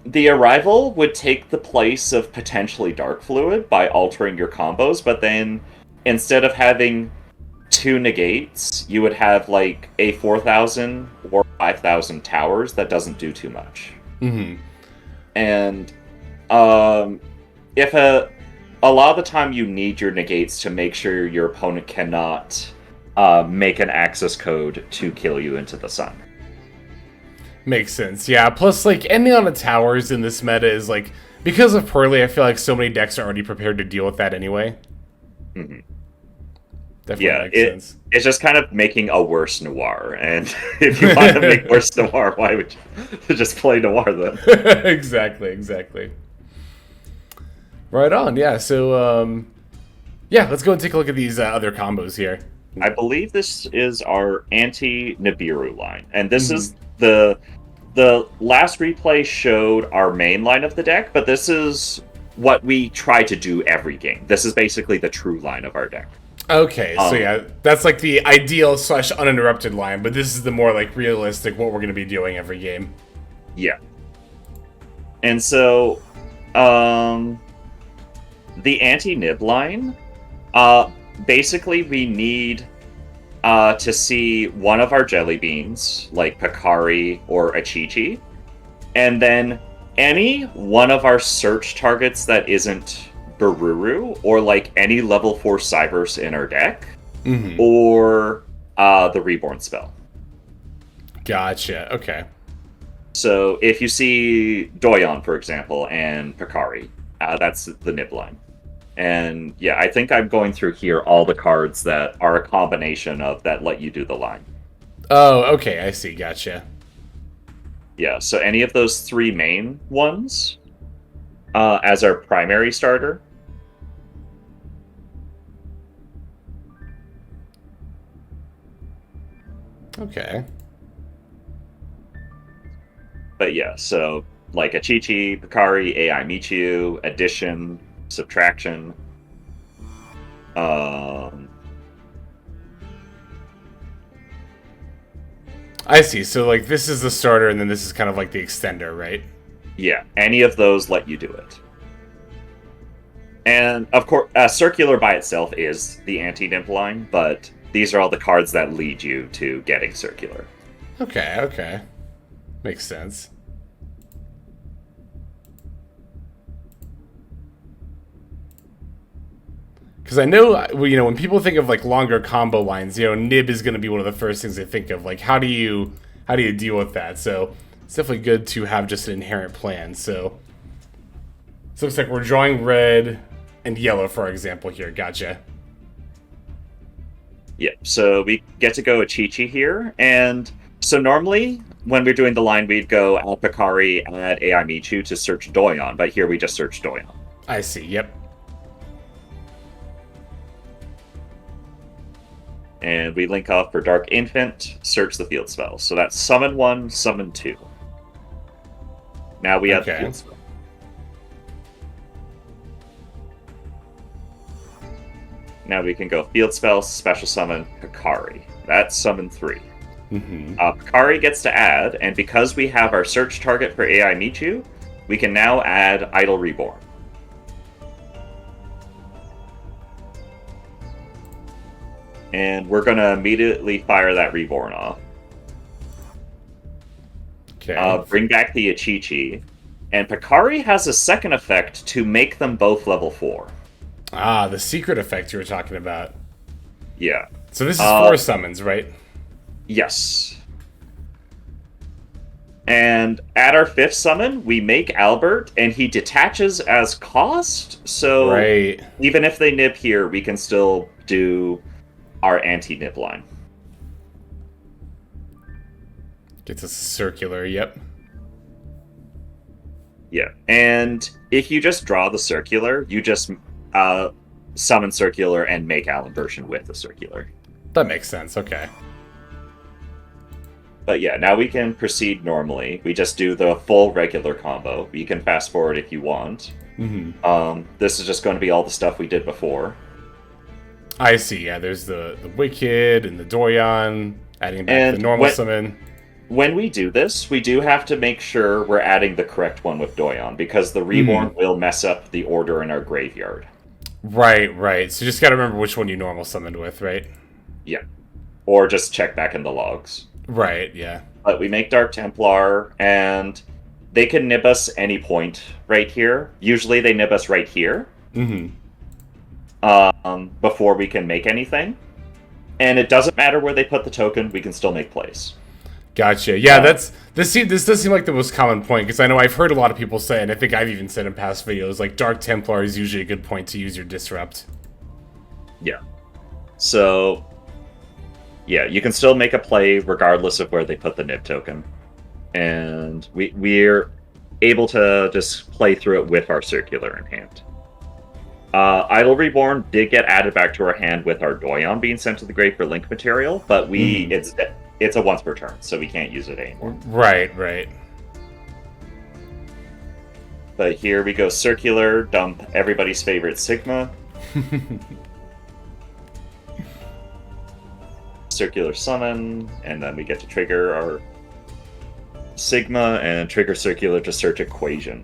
S2: The Arrival would take the place of potentially Dark Fluid by altering your combos, but then instead of having 2 negates, you would have like a 4,000 or 5,000 towers that doesn't do too much.
S1: Mm-hmm.
S2: And if a lot of the time you need your negates to make sure your opponent cannot make an access code to kill you into the sun.
S1: Makes sense, yeah. Plus, like, ending on the towers in this meta is, like, because of Purrely, I feel like so many decks are already prepared to deal with that anyway.
S2: Mm-hmm.
S1: Definitely makes sense.
S2: It's just kind of making a worse Noir, and if you want to make worse Noir, why would you just play Noir then?
S1: Exactly. Right on, yeah. So, yeah, let's go and take a look at these other combos here.
S2: I believe this is our anti-Nibiru line, and this is the last replay showed our main line of the deck, but this is what we try to do every game. This is basically the true line of our deck.
S1: Okay, so yeah, that's like the ideal / uninterrupted line, but this is the more like realistic what we're going to be doing every game.
S2: Yeah. And so, the anti-Nib line, basically we need to see one of our jelly beans, like Purrely or Achichi, and then any one of our search targets that isn't Bururu, or like any level 4 Cybers in our deck, or the Reborn spell.
S1: Gotcha, okay.
S2: So if you see Doyon, for example, and Purrely, that's the Nib line. And yeah, I think I'm going through here all the cards that are a combination of that let you do the line.
S1: Oh, okay, I see, gotcha.
S2: Yeah, so any of those 3 main ones as our primary starter.
S1: Okay.
S2: But yeah, so like Achichi, Purrely, IWishIWasDead, addition, subtraction.
S1: I see. So like this is the starter, and then this is kind of like the extender, right?
S2: Yeah, any of those let you do it. And of course, circular by itself is the anti-Nimp line, but these are all the cards that lead you to getting circular.
S1: Okay. Makes sense. Because I know, when people think of like longer combo lines, Nib is going to be one of the first things they think of. Like, how do you deal with that? So it's definitely good to have just an inherent plan. So it looks like we're drawing red and yellow, for example, here. Gotcha.
S2: Yeah, so we get to go Achichi here, and so normally when we're doing the line, we'd go add Purrely, add IWishIWasDead to search Doyon, but here we just search Doyon.
S1: I see, yep.
S2: And we link off for Dark Infant, search the field spell. So that's summon 1, summon 2. Now we have the field spell. Now we can go field spell, special summon, Purrely. That's summon 3. Purrely gets to add, and because we have our search target for IWishIWasDead, we can now add Idle Reborn. And we're going to immediately fire that Reborn off.
S1: Okay.
S2: Bring back the Achichi. And Purrely has a second effect to make them both level 4.
S1: Ah, the secret effect you were talking about.
S2: Yeah.
S1: So this is 4 summons, right?
S2: Yes. And at our 5th summon, we make Albert, and he detaches as cost. So
S1: right.
S2: Even if they nib here, we can still do our anti-nib line.
S1: Gets us circular, yep.
S2: Yeah, and if you just draw the circular, you just summon circular and make Allen version with the circular.
S1: That makes sense, okay.
S2: But yeah, now we can proceed normally. We just do the full regular combo. You can fast forward if you want. This is just going to be all the stuff we did before.
S1: I see, yeah, there's the Wicked and the Doyon, adding back the normal summon.
S2: When we do this, we do have to make sure we're adding the correct one with Doyon, because the Reborn will mess up the order in our graveyard.
S1: Right. So you just gotta remember which one you normal summoned with, right?
S2: Yeah. Or just check back in the logs.
S1: Right, yeah.
S2: But we make Dark Templar, and they can nib us any point right here. Usually they nib us right here. Before we can make anything. And it doesn't matter where they put the token, we can still make plays.
S1: Gotcha. Yeah, this does seem like the most common point, because I know I've heard a lot of people say, and I think I've even said in past videos, like Dark Templar is usually a good point to use your Disrupt.
S2: Yeah. So, yeah, you can still make a play regardless of where they put the nib token. And we're able to just play through it with our circular in hand. Idle Reborn did get added back to our hand with our Doyon being sent to the grave for link material, but it's a once per turn, so we can't use it anymore.
S1: Right.
S2: But here we go, circular, dump everybody's favorite Sigma. Circular summon, and then we get to trigger our Sigma and trigger circular to search equation.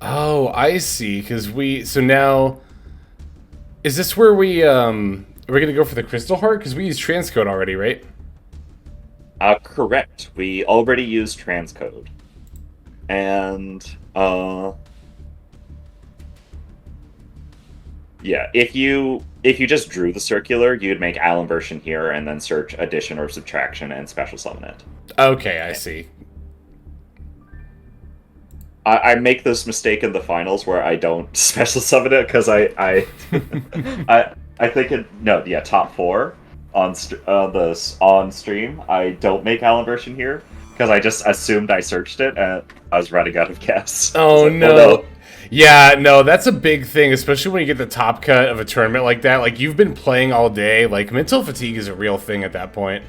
S1: Oh, I see. So now, is this where we're gonna go for the Crystal Heart? Because we used transcode already, right?
S2: Correct. We already used transcode, and yeah. If you just drew the circular, you'd make Allen version here, and then search addition or subtraction and special summon it.
S1: Okay, I see.
S2: I make this mistake in the finals where I don't special summon it because I think top 4 on stream. I don't make Allen version here because I just assumed I searched it and I was running out of gas.
S1: Oh no. Yeah, no, that's a big thing, especially when you get the top cut of a tournament like that. Like, you've been playing all day. Like, mental fatigue is a real thing at that point.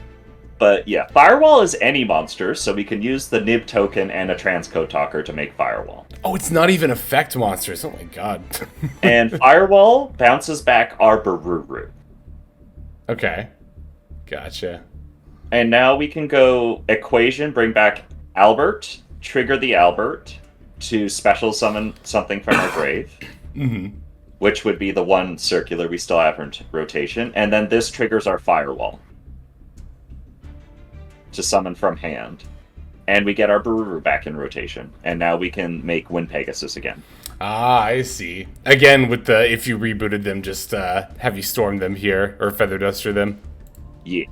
S2: But yeah, Firewall is any monster, so we can use the nib token and a transcode talker to make Firewall.
S1: Oh, it's not even effect monsters. Oh my god.
S2: And Firewall bounces back our Bururu.
S1: Okay. Gotcha.
S2: And now we can go equation, bring back Albert, trigger the Albert to special summon something from our grave. Which would be the one circular we still have in rotation. And then this triggers our Firewall to summon from hand. And we get our Bururu back in rotation. And now we can make Wind Pegasus again.
S1: Ah, I see. Again, with the, if you rebooted them, just Heavy Storm them here, or Feather Duster them.
S2: Yeah.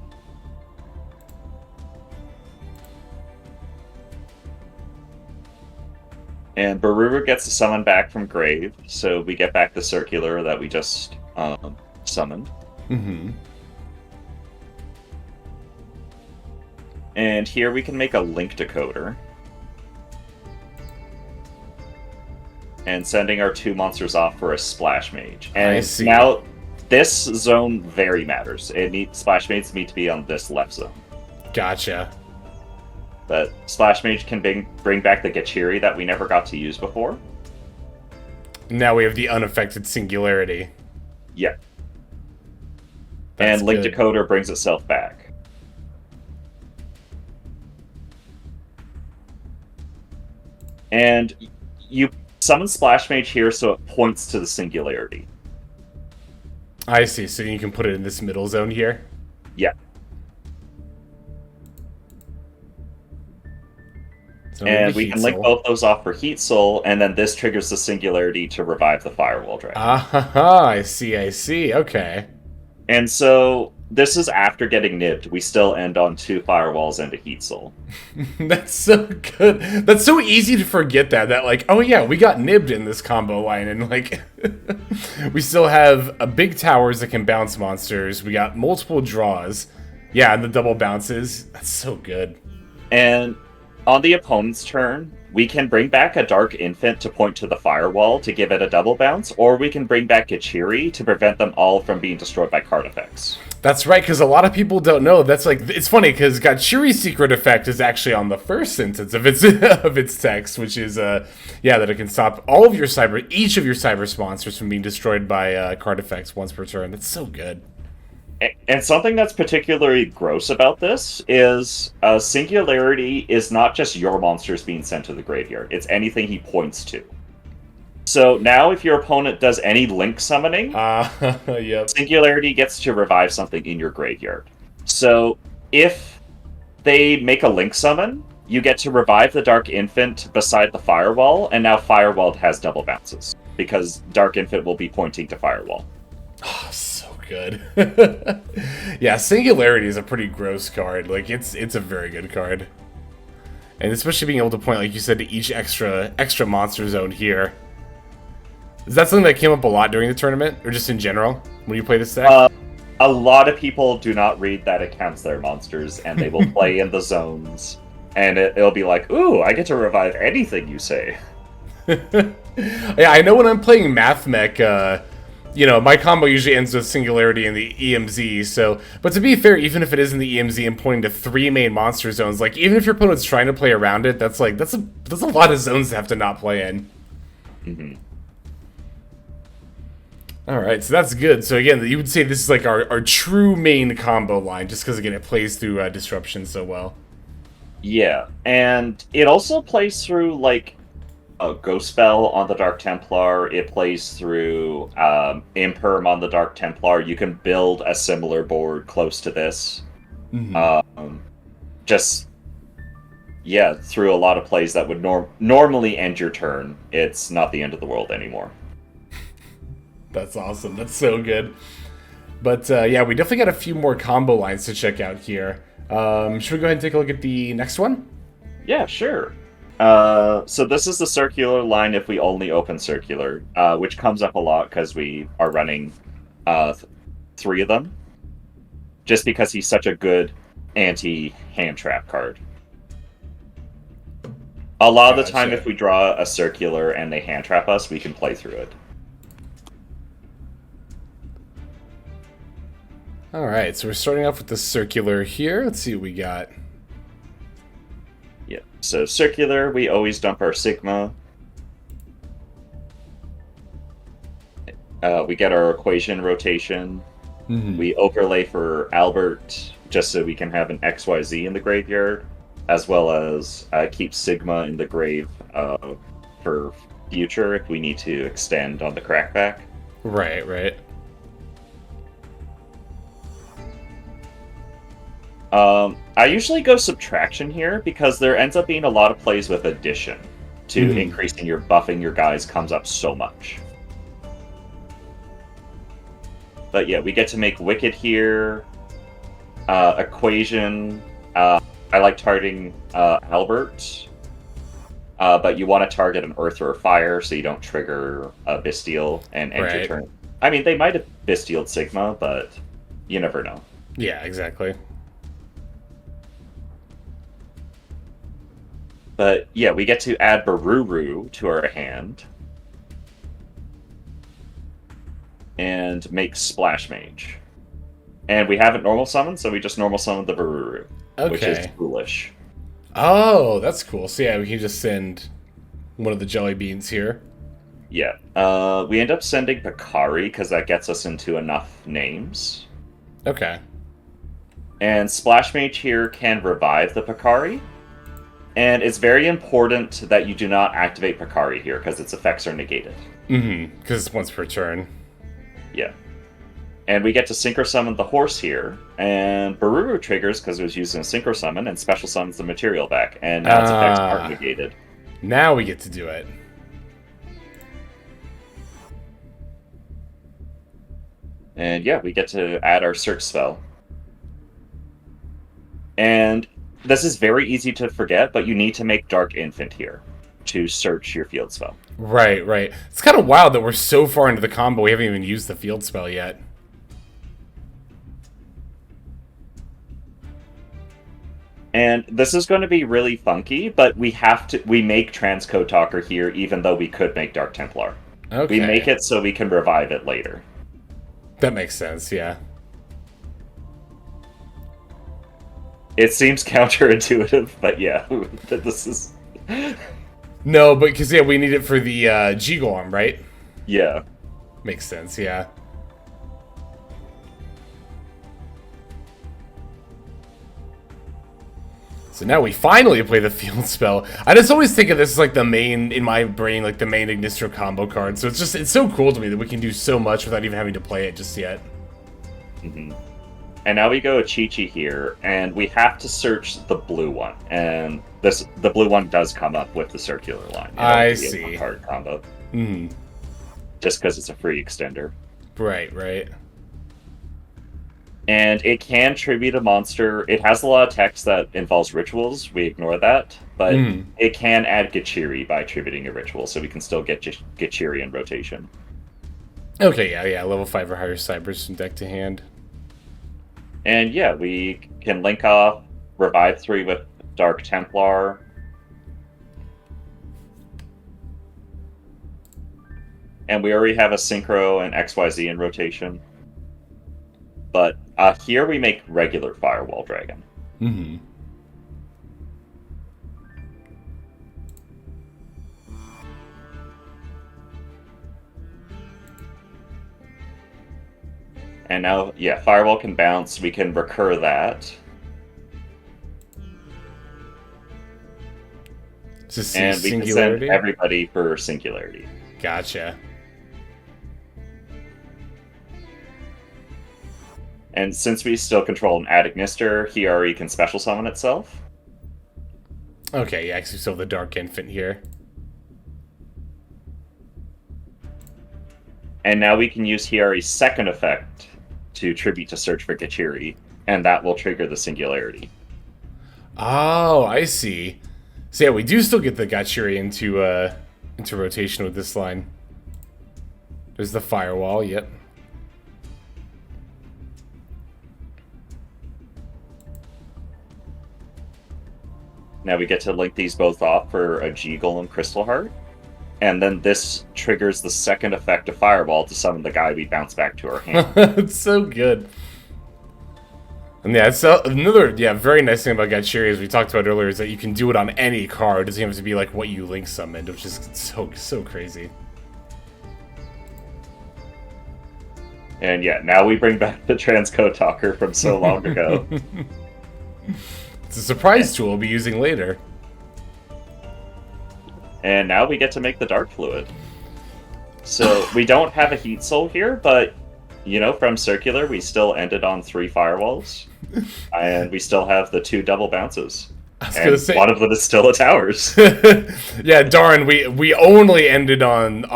S2: And Bururu gets the summon back from grave, so we get back the circular that we just summoned. And here we can make a link decoder. And sending our 2 monsters off for a Splash Mage. And
S1: I see.
S2: Now, this zone very matters. Splash Mages need to be on this left zone.
S1: Gotcha.
S2: But Splash Mage can bring back the Gachiri that we never got to use before.
S1: Now we have the unaffected Singularity.
S2: Yeah.
S1: That's
S2: and Link
S1: good.
S2: Decoder brings itself back. And you summon Splash Mage here so it points to the Singularity.
S1: I see, so you can put it in this middle zone here?
S2: Yeah.
S1: So
S2: And we can link both those off for Heat Soul, and then this triggers the Singularity to revive the Firewall Dragon.
S1: I see, okay.
S2: And so, this is after getting nibbed. We still end on 2 Firewalls and a Heat Soul.
S1: That's so good. That's so easy to forget that, like, oh yeah, we got nibbed in this combo line, and like, we still have a big towers that can bounce monsters, we got multiple draws, yeah, and the double bounces, that's so good.
S2: And on the opponent's turn, we can bring back a Dark Infant to point to the Firewall to give it a double bounce, or we can bring back Gachiri to prevent them all from being destroyed by card effects.
S1: That's right, because a lot of people don't know. That's like, it's funny because Gachiri's secret effect is actually on the first sentence of its of its text, which is that it can stop all of your each of your cyber monsters from being destroyed by card effects once per turn. That's so good.
S2: And something that's particularly gross about this is Singularity is not just your monsters being sent to the graveyard. It's anything he points to. So now if your opponent does any link summoning,
S1: yep.
S2: Singularity gets to revive something in your graveyard. So if they make a link summon, you get to revive the Dark Infant beside the Firewall, and now Firewall has double bounces because Dark Infant will be pointing to Firewall.
S1: Oh, so good. Yeah, Singularity is a pretty gross card. Like, it's a very good card. And especially being able to point, like you said, to each extra monster zone here. Is that something that came up a lot during the tournament, or just in general, when you play this deck?
S2: A lot of people do not read that it counts their monsters, and they will play in the zones. And it'll be like, ooh, I get to revive anything you say.
S1: Yeah, I know when I'm playing Math Mech, you know, my combo usually ends with Singularity in the EMZ, so... But to be fair, even if it is in the EMZ and pointing to 3 main monster zones, like, even if your opponent's trying to play around it, that's like, that's a lot of zones to have to not play in.
S2: Mm-hmm.
S1: Alright, so that's good. So again, you would say this is like our true main combo line, just because, again, it plays through Disruption so well.
S2: Yeah, and it also plays through, like, a Ghost Spell on the Dark Templar. It plays through Imperm on the Dark Templar. You can build a similar board close to this. Mm-hmm. Yeah, through a lot of plays that would normally end your turn. It's not the end of the world anymore.
S1: That's awesome. That's so good. But yeah, we definitely got a few more combo lines to check out here. Should we go ahead and take a look at the next one?
S2: Yeah, sure. So this is the circular line if we only open circular, which comes up a lot because we are running 3 of them. Just because he's such a good anti-hand trap card. A lot of the time, if we draw a circular and they hand trap us, we can play through it.
S1: Alright, so we're starting off with the circular here. Let's see what we got.
S2: Yeah, so circular, we always dump our Sigma. We get our equation rotation. Mm-hmm. We overlay for Albert, just so we can have an XYZ in the graveyard, as well as keep Sigma in the grave for future if we need to extend on the crackback.
S1: Right, right.
S2: I usually go subtraction here because there ends up being a lot of plays with addition to increasing your buffing your guys comes up so much. But yeah, we get to make Wicked here. Equation. I like targeting Albert. But you want to target an Earth or Fire so you don't trigger a Bestial and end your turn. I mean, they might have Bestialed Sigma, but you never know.
S1: Yeah, exactly.
S2: But yeah, we get to add Baruru to our hand. And make Splash Mage. And we haven't normal summoned, so we just normal summon the Baruru. Okay. Which is foolish.
S1: Oh, that's cool. So yeah, we can just send one of the jelly beans here.
S2: Yeah. We end up sending Picari, because that gets us into enough names.
S1: Okay.
S2: And Splash Mage here can revive the Picari. And it's very important that you do not activate Picari here, because its effects are negated.
S1: Mm-hmm, because it's once per turn.
S2: Yeah. And we get to Synchro Summon the horse here, and Baruru triggers because it was using a Synchro Summon, and Special Summons the material back, and now its effects aren't negated.
S1: Now we get to do it.
S2: And yeah, we get to add our Search spell. And this is very easy to forget, but you need to make Dark Infant here to search your field spell.
S1: Right, right. It's kind of wild that we're so far into the combo we haven't even used the field spell yet.
S2: And this is going to be really funky, but we make Transcode Talker here even though we could make Dark Templar.
S1: Okay.
S2: We make it so we can revive it later.
S1: That makes sense, yeah.
S2: It seems counterintuitive, but yeah, this is...
S1: No, but because, yeah, we need it for the G-Golem, right?
S2: Yeah.
S1: Makes sense, yeah. So now we finally play the field spell. I just always think of this as like the main, in my brain, like the main Ignister combo card. So it's so cool to me that we can do so much without even having to play it just yet.
S2: Mm-hmm. And now we go Chi-Chi here, and we have to search the blue one. And the blue one does come up with the circular line.
S1: I see.
S2: Card combo.
S1: Hmm.
S2: Just because it's a free extender.
S1: Right.
S2: And it can tribute a monster. It has a lot of text that involves rituals. We ignore that. But it can add Gachiri by tributing a ritual, so we can still get Gachiri in rotation.
S1: Okay, yeah. Level 5 or higher Cybers from deck to hand.
S2: And yeah, we can link off Revive 3 with Dark Templar. And we already have a Synchro and XYZ in rotation. But here we make regular Firewall Dragon.
S1: Mm-hmm.
S2: And now, yeah, Firewall can bounce. We can recur that.
S1: And we can send
S2: everybody for Singularity.
S1: Gotcha.
S2: And since we still control an Adagnister, Hiyari can special summon itself.
S1: Okay, yeah, because we still have the Dark Infant here.
S2: And now we can use Hiyari's second effect to tribute to search for Gachiri, and that will trigger the Singularity.
S1: Oh, I see. So yeah, we do still get the Gachiri into rotation with this line. There's the Firewall, yep.
S2: Now we get to link these both off for a G-Golem Crystal Heart. And then this triggers the second effect of Fireball to summon the guy we bounce back to our hand.
S1: It's so good. And yeah, it's another very nice thing about Gachiri, as we talked about earlier, is that you can do it on any card. It doesn't have to be like what you link summoned, which is so crazy.
S2: And yeah, now we bring back the Transcode Talker from so long ago.
S1: It's a surprise tool we'll be using later.
S2: And now we get to make the Dark Fluid. So we don't have a Heat Soul here, but, you know, from Circular, we still ended on 3 Firewalls. And we still have the 2 double bounces.
S1: I was gonna say,
S2: one of them is still a Towers.
S1: Yeah, darn, we only ended on...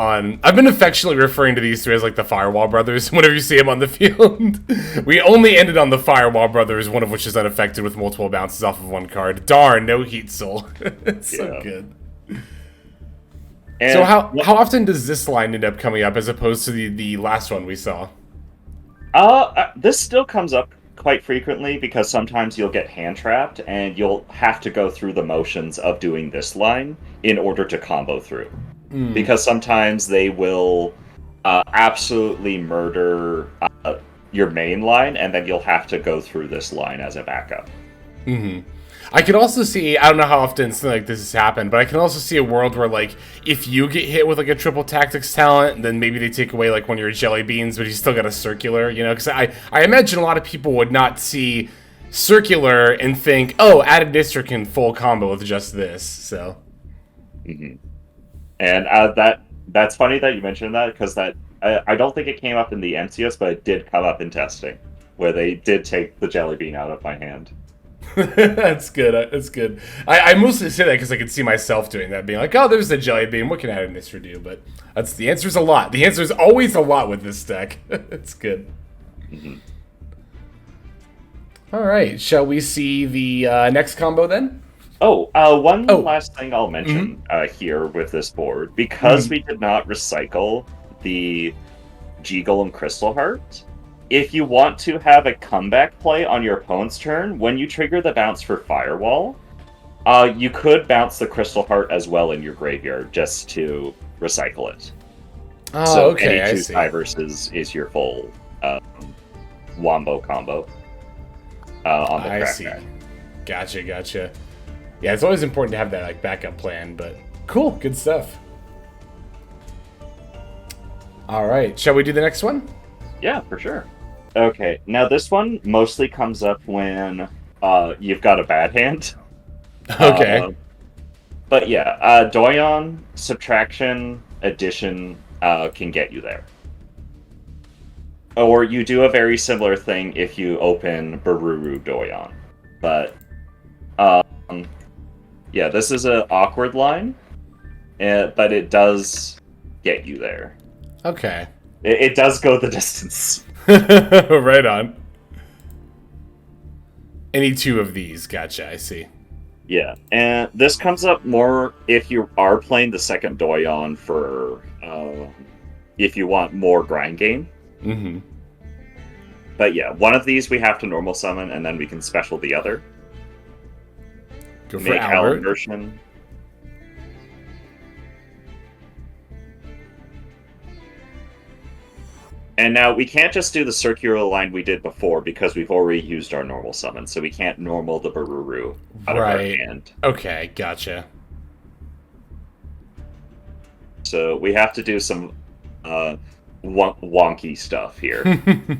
S1: I've been affectionately referring to these 3 as like the Firewall Brothers whenever you see them on the field. We only ended on the Firewall Brothers, one of which is unaffected with multiple bounces off of 1 card. Darn, no Heat Soul. It's so good. And so how often does this line end up coming up as opposed to the last one we saw?
S2: This still comes up quite frequently because sometimes you'll get hand trapped and you'll have to go through the motions of doing this line in order to combo through. Because sometimes they will absolutely murder your main line, and then you'll have to go through this line as a backup.
S1: I can also see, I don't know how often something like this has happened, but I can also see a world where, like, if you get hit with, like, a triple tactics talent, then maybe they take away, like, one of your jelly beans, but you still got a circular, you know? Because I imagine a lot of people would not see circular and think, oh, Adagnister can full combo with just this, so.
S2: And that's funny that you mentioned that, because I don't think it came up in the MCS, but it did come up in testing, where they did take the jelly bean out of my hand.
S1: That's good. That's good. I mostly say that because I could see myself doing that, being like, "Oh, there's the jelly bean. What can Adagnister do?" But the answer's a lot. The answer is always a lot with this deck. It's good. All right, shall we see the next combo then?
S2: One last thing I'll mention here with this board, because we did not recycle the G-Golem Crystal Heart. If you want to have a comeback play on your opponent's turn, when you trigger the bounce for Firewall, you could bounce the Crystal Heart as well in your graveyard just to recycle it.
S1: Oh, okay,
S2: any 2 versus is your full Wombo combo on the track. I see.
S1: Gotcha. Yeah, it's always important to have that like backup plan, but cool, good stuff. All right, shall we do the next one?
S2: Yeah, for sure. Okay, now this one mostly comes up when you've got a bad hand.
S1: Okay.
S2: But yeah, Doyon, Subtraction, Addition can get you there. Or you do a very similar thing if you open Bururu Doyon. But, yeah, this is an awkward line, but it does get you there.
S1: Okay.
S2: It does go the distance.
S1: Right on. Any two of these, gotcha, I see.
S2: Yeah, and this comes up more if you are playing the second Doyon for, if you want more grind game.
S1: Mm-hmm.
S2: But yeah, one of these we have to normal summon, and then we can special the other.
S1: Go for
S2: Make
S1: Albert.
S2: version. And now we can't just do the circular line we did before because we've already used our normal summon, so we can't normal the Bururu out of our hand.
S1: Okay, gotcha.
S2: So we have to do some wonky stuff here.
S1: A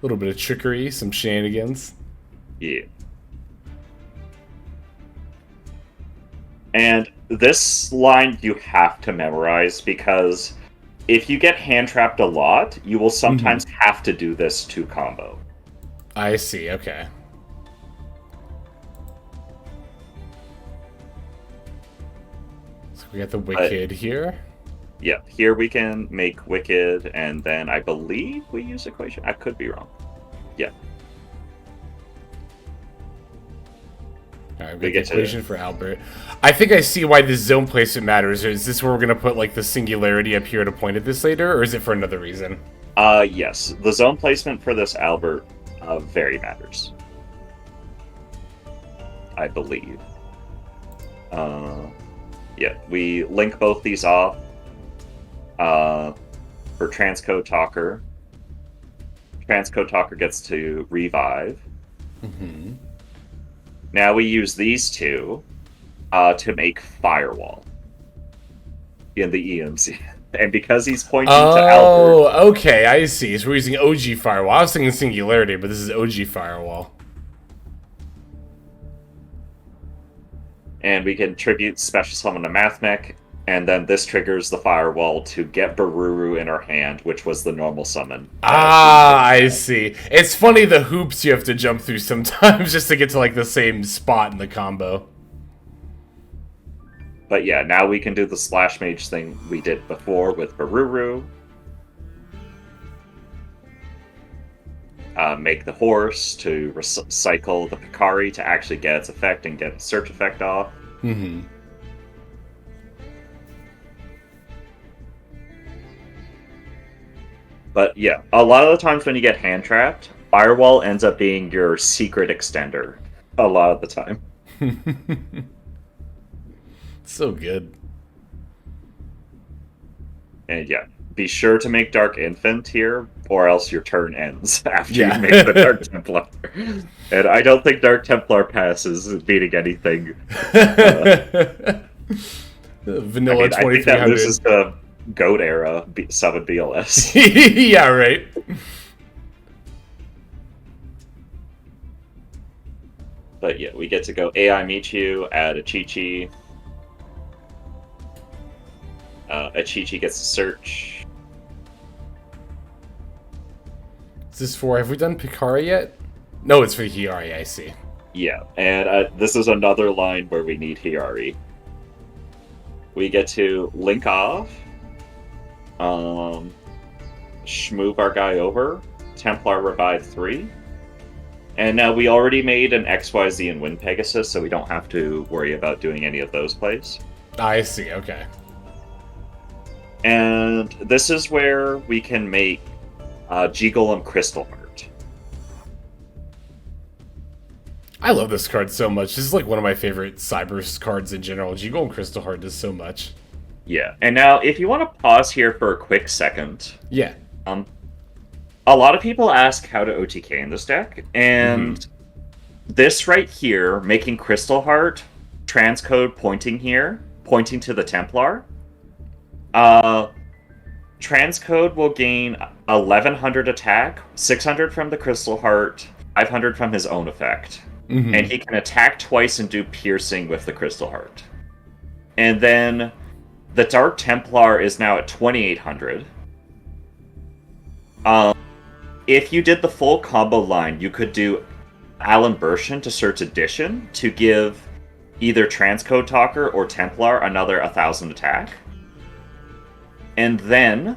S1: little bit of trickery, some shenanigans.
S2: Yeah. And this line you have to memorize because if you get hand trapped a lot, you will sometimes have to do this to combo.
S1: I see, okay. So we got the Wicked here.
S2: Yeah, here we can make Wicked, and then I believe we use Equation. I could be wrong. Yeah.
S1: Alright, we get the equation for Albert. I think I see why this zone placement matters. Is this where we're going to put like the singularity up here to point at this later, or is it for another reason?
S2: Yes. The zone placement for this Albert very matters. I believe. Yeah, we link both these off for Transcode Talker. Transcode Talker gets to revive.
S1: Mm-hmm.
S2: Now we use these two to make Firewall in the EMC. And because he's pointing to Albert...
S1: Oh, okay, I see. So we're using OG Firewall. I was thinking Singularity, but this is OG Firewall.
S2: And we can tribute Special Summon a Mathmech, and then this triggers the Firewall to get Bururu in our hand, which was the normal summon.
S1: I see. It's funny the hoops you have to jump through sometimes just to get to like the same spot in the combo.
S2: But yeah, now we can do the Slash Mage thing we did before with Bururu. Make the horse to recycle the Picari to actually get its effect and get the search effect off.
S1: Mm-hmm.
S2: But yeah, a lot of the times when you get hand trapped, Firewall ends up being your secret extender. A lot of the time.
S1: So good.
S2: And yeah, be sure to make Dark Infant here, or else your turn ends after you make the Dark Templar. And I don't think Dark Templar passes beating anything.
S1: Vanilla 2300.
S2: I think that loses the GOAT era summon BLS.
S1: Yeah, right.
S2: But yeah, we get to go AI Michiu, add a Chi-Chi. A Chi-Chi gets to search.
S1: Is this for... Have we done Picari yet? No, it's for Hiyari, I see.
S2: Yeah, and this is another line where we need Hiyari. We get to link off. Schmoove our guy over. Templar revive 3. And now we already made an XYZ and Wind Pegasus, so we don't have to worry about doing any of those plays.
S1: I see, okay.
S2: And this is where we can make G-Golem Crystal Heart.
S1: I love this card so much. This is like one of my favorite Cyber cards in general. G-Golem Crystal Heart does so much.
S2: Yeah, and now if you want to pause here for a quick second.
S1: Yeah.
S2: A lot of people ask how to OTK in this deck, and this right here, making Crystal Heart, transcode pointing here, pointing to the Templar. Transcode will gain 1100 attack, 600 from the Crystal Heart, 500 from his own effect. And he can attack twice and do piercing with the Crystal Heart. And then the Dark Templar is now at 2800. If you did the full combo line, you could do Alan Bershin to search Addition to give either Transcode Talker or Templar another 1,000 attack. And then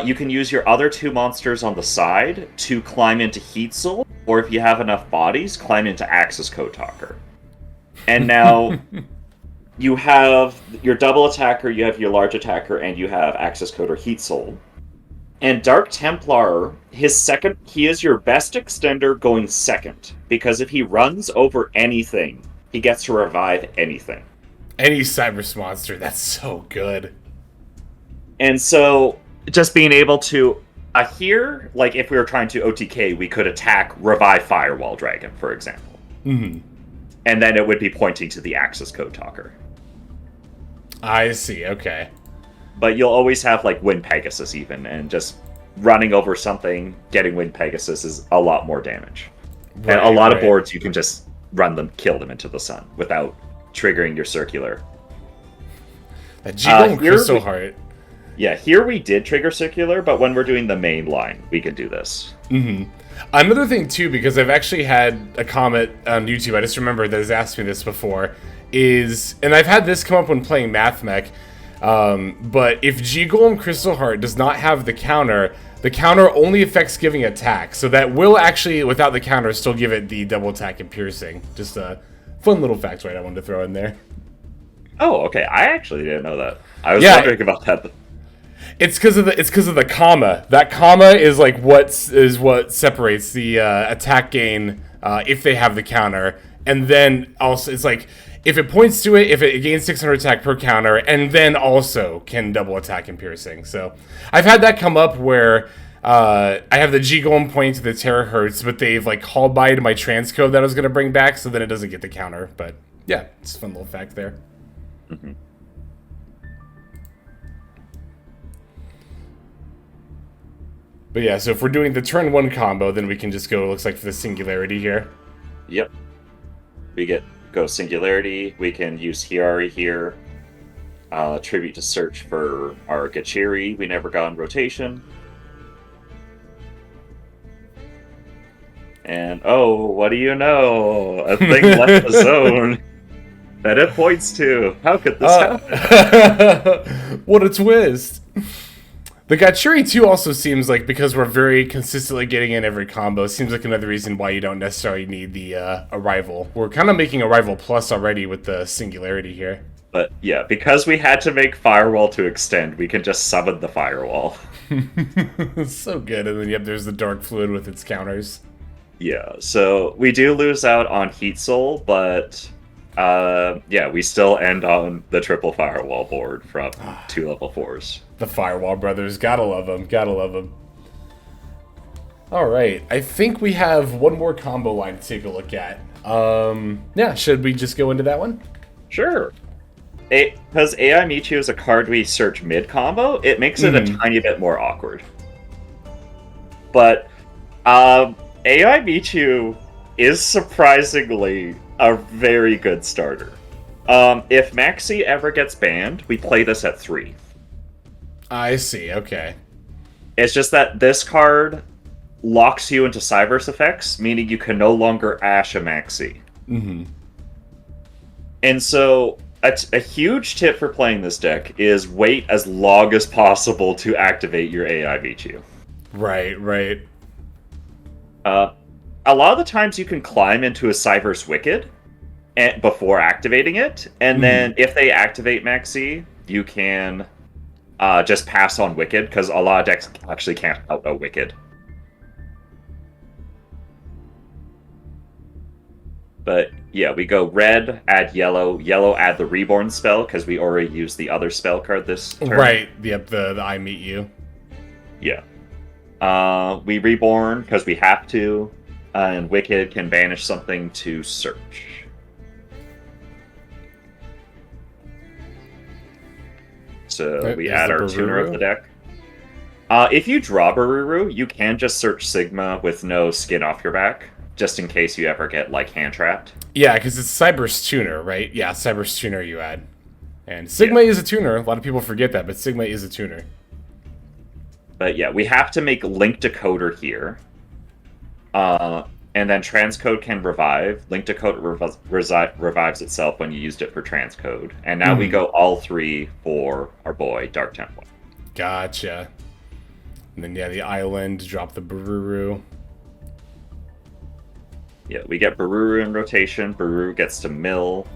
S2: you can use your other 2 monsters on the side to climb into Heat Soul, or if you have enough bodies, climb into Axis Code Talker. And now you have your double attacker, you have your large attacker, and you have Axis Code or Heat Soul. And Dark Templar, he is your best extender going second, because if he runs over anything, he gets to revive anything.
S1: Any Cyberse monster, that's so good.
S2: And so, just being able to, here, like if we were trying to OTK, we could attack Revive Firewall Dragon, for example.
S1: Mm-hmm.
S2: And then it would be pointing to the Axis Code Talker.
S1: I see, okay.
S2: But you'll always have, like, Wind Pegasus even, and just running over something, getting Wind Pegasus is a lot more damage. Right, and a lot of boards, you can just kill them into the sun, without triggering your circular.
S1: That G-Golem Crystal Heart.
S2: Yeah, here we did trigger circular, but when we're doing the main line, we can do this.
S1: Mm-hmm. Another thing, too, because I've actually had a comment on YouTube, I just remembered that has asked me this before, and I've had this come up when playing MathMech, but if G-Golem Crystal Heart does not have the counter only affects giving attack. So that will actually, without the counter, still give it the double attack and piercing. Just a fun little factoid I wanted to throw in there.
S2: Oh, okay. I actually didn't know that. I was wondering about that.
S1: It's because of the comma. That comma is like what separates the attack gain if they have the counter, and then also it's like if it points to it, if it gains 600 attack per counter, and then also can double attack and piercing. So I've had that come up where I have the G-Golem pointing to the terahertz, but they've like called by to my transcode that I was going to bring back, so then it doesn't get the counter. But yeah, it's a fun little fact there.
S2: Mm-hmm.
S1: But yeah, so if we're doing the turn 1 combo, then we can just go, it looks like, for the Singularity here.
S2: Yep. We go Singularity, we can use Hiari here. Tribute to search for our Gachiri we never got in rotation. And, oh, what do you know? A thing left the zone that it points to. How could this happen?
S1: What a twist! The Gachiri 2 also seems like, because we're very consistently getting in every combo, seems like another reason why you don't necessarily need the Arrival. We're kind of making Arrival Plus already with the Singularity here.
S2: But yeah, because we had to make Firewall to extend, we can just summon the Firewall.
S1: So good. And then, yep, there's the Dark Fluid with its counters.
S2: Yeah, so we do lose out on Heat Soul, but yeah, we still end on the triple Firewall board from 2 level 4s.
S1: The Firewall brothers, gotta love them, gotta love them. Alright, I think we have one more combo line to take a look at. Yeah, should we just go into that one?
S2: Sure. Because AI Michu is a card we search mid-combo, it makes it a tiny bit more awkward. But AI Michu is surprisingly a very good starter. If Maxi ever gets banned, we play this at 3.
S1: I see, okay.
S2: It's just that this card locks you into Cyberse effects, meaning you can no longer Ash a Maxi.
S1: Mm-hmm.
S2: And so, a huge tip for playing this deck is wait as long as possible to activate your AI Michu.
S1: Right, right.
S2: A lot of the times you can climb into a Cyberse Wicked before activating it, and then if they activate Maxi, you can just pass on Wicked, because a lot of decks actually can't out a Wicked. But yeah, we go red, add yellow, yellow add the Reborn spell, because we already used the other spell card this turn.
S1: Right, yep, the I Meet You.
S2: Yeah. We Reborn, because we have to, and Wicked can banish something to search. So we add our tuner of the deck. If you draw Baruru, you can just search Sigma with no skin off your back, just in case you ever get, like, hand-trapped.
S1: Yeah, because it's Cyberse Tuner, right? Yeah, Cyberse Tuner you add. And Sigma is a tuner. A lot of people forget that, but Sigma is a tuner.
S2: But yeah, we have to make link decoder here. And then transcode can revive. Link decoder revives itself when you used it for transcode. And now we go all 3 for our boy, Dark Temple.
S1: Gotcha. And then, yeah, the island, drop the Bururu.
S2: Yeah, we get Bururu in rotation. Bururu gets to mill.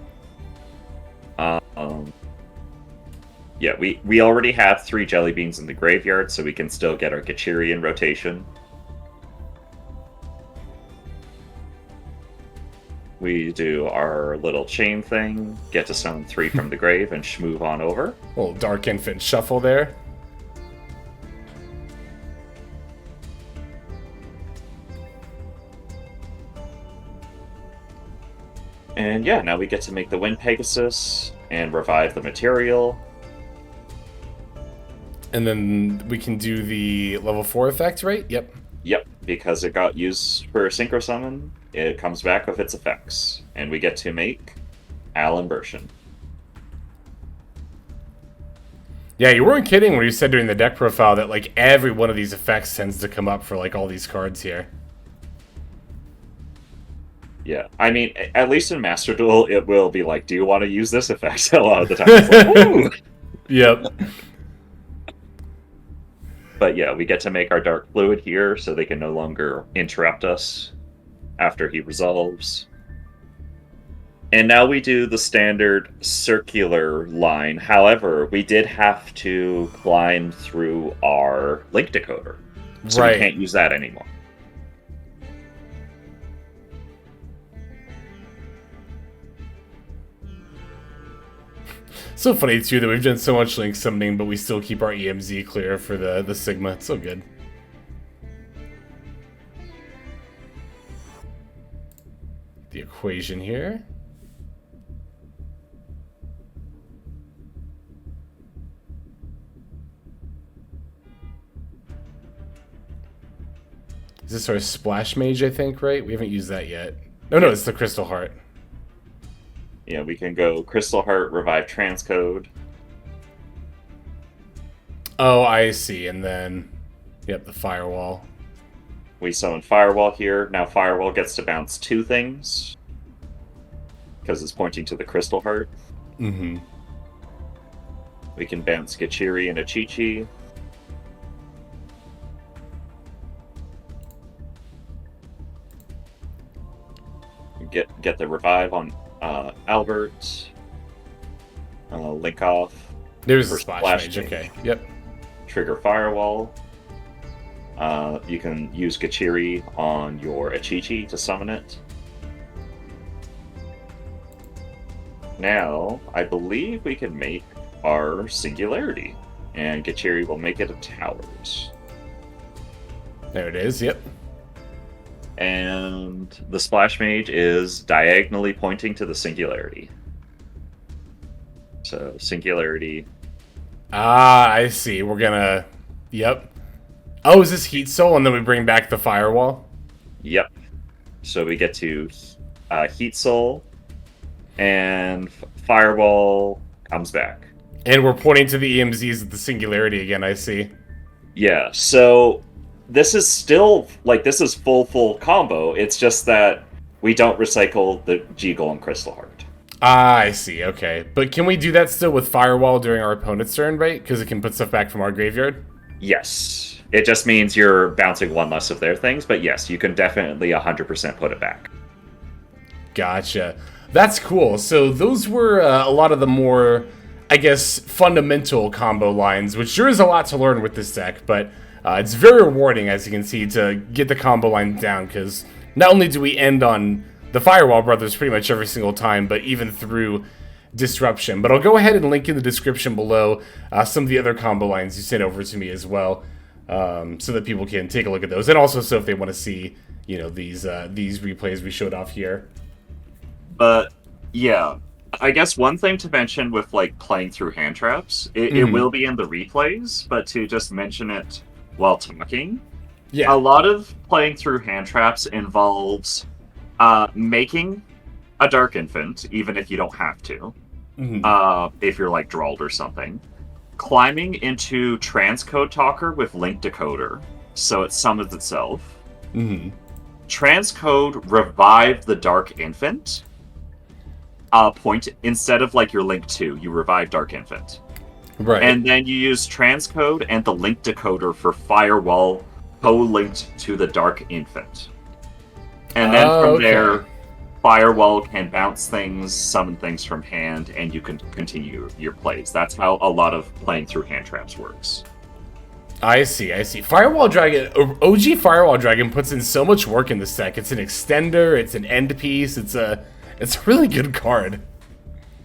S2: Yeah, we already have 3 jelly beans in the graveyard, so we can still get our Gachiri in rotation. We do our little chain thing, get to summon 3 from the grave, and move on over.
S1: Little Dark Infant shuffle there.
S2: And yeah, now we get to make the Wind Pegasus and revive the material.
S1: And then we can do the level 4 effect, right? Yep.
S2: Yep, because it got used for Synchro Summon, it comes back with its effects. And we get to make Alan Bershin.
S1: Yeah, you weren't kidding when you said during the deck profile that, like, every one of these effects tends to come up for, like, all these cards here.
S2: Yeah, I mean, at least in Master Duel, it will be like, do you want to use this effect? A lot of the time it's like, ooh!
S1: Yep.
S2: But yeah, we get to make our Dark Fluid here, so they can no longer interrupt us after he resolves. And now we do the standard circular line. However, we did have to climb through our link decoder. So we can't use that anymore.
S1: So funny, too, that we've done so much link summoning, but we still keep our EMZ clear for the Sigma. It's so good. The equation here. Is this our Splash Mage, I think, right? We haven't used that yet. Oh, no, it's the Crystal Heart.
S2: Yeah, we can go Crystal Heart, revive Transcode.
S1: Oh, I see. And then, yep, the Firewall.
S2: We summon Firewall here. Now Firewall gets to bounce 2 things. Because it's pointing to the Crystal Heart.
S1: Mm-hmm.
S2: We can bounce Gachiri and Achichi. Get the revive on Albert. Link off.
S1: There's the Splash Mage, okay. Yep.
S2: Trigger Firewall. You can use Gachiri on your Achichi to summon it. Now, I believe we can make our Singularity. And Gachiri will make it a Towers.
S1: There it is, yep.
S2: And the Splash Mage is diagonally pointing to the Singularity. So, Singularity.
S1: Ah, I see. We're gonna... Yep. Oh, is this Heat Soul, and then we bring back the Firewall?
S2: Yep. So we get to Heat Soul, and Firewall comes back.
S1: And we're pointing to the EMZs at the Singularity again, I see.
S2: Yeah, so... This is still, like, this is full combo. It's just that we don't recycle the G-Golem Crystal Heart.
S1: Ah, I see, okay. But can we do that still with Firewall during our opponent's turn, right? Because it can put stuff back from our graveyard?
S2: Yes. It just means you're bouncing 1 less of their things, but yes, you can definitely 100% put it back.
S1: Gotcha. That's cool. So those were a lot of the more, I guess, fundamental combo lines, which sure is a lot to learn with this deck, but... it's very rewarding, as you can see, to get the combo line down, because not only do we end on the Firewall Brothers pretty much every single time, but even through Disruption. But I'll go ahead and link in the description below some of the other combo lines you sent over to me as well, so that people can take a look at those, and also so if they want to see, you know, these replays we showed off here.
S2: But yeah, I guess one thing to mention with like playing through hand traps, it will be in the replays, but to just mention it while talking. Yeah. A lot of playing through hand traps involves making a Dark Infant, even if you don't have to. If you're like Drawled or something. climbing into Transcode Talker with Link Decoder, so it summons itself.
S1: Mm-hmm.
S2: Transcode revive the Dark Infant. Point instead of like your Link 2, you revive Dark Infant.
S1: Right.
S2: And then you use Transcode and the Link Decoder for Firewall co-linked to the Dark Infant. And then from there, Firewall can bounce things, summon things from hand, and you can continue your plays. That's how a lot of playing through hand traps works.
S1: I see. Firewall Dragon, OG Firewall Dragon puts in so much work in this deck. It's an extender, it's an end piece, it's a really good card.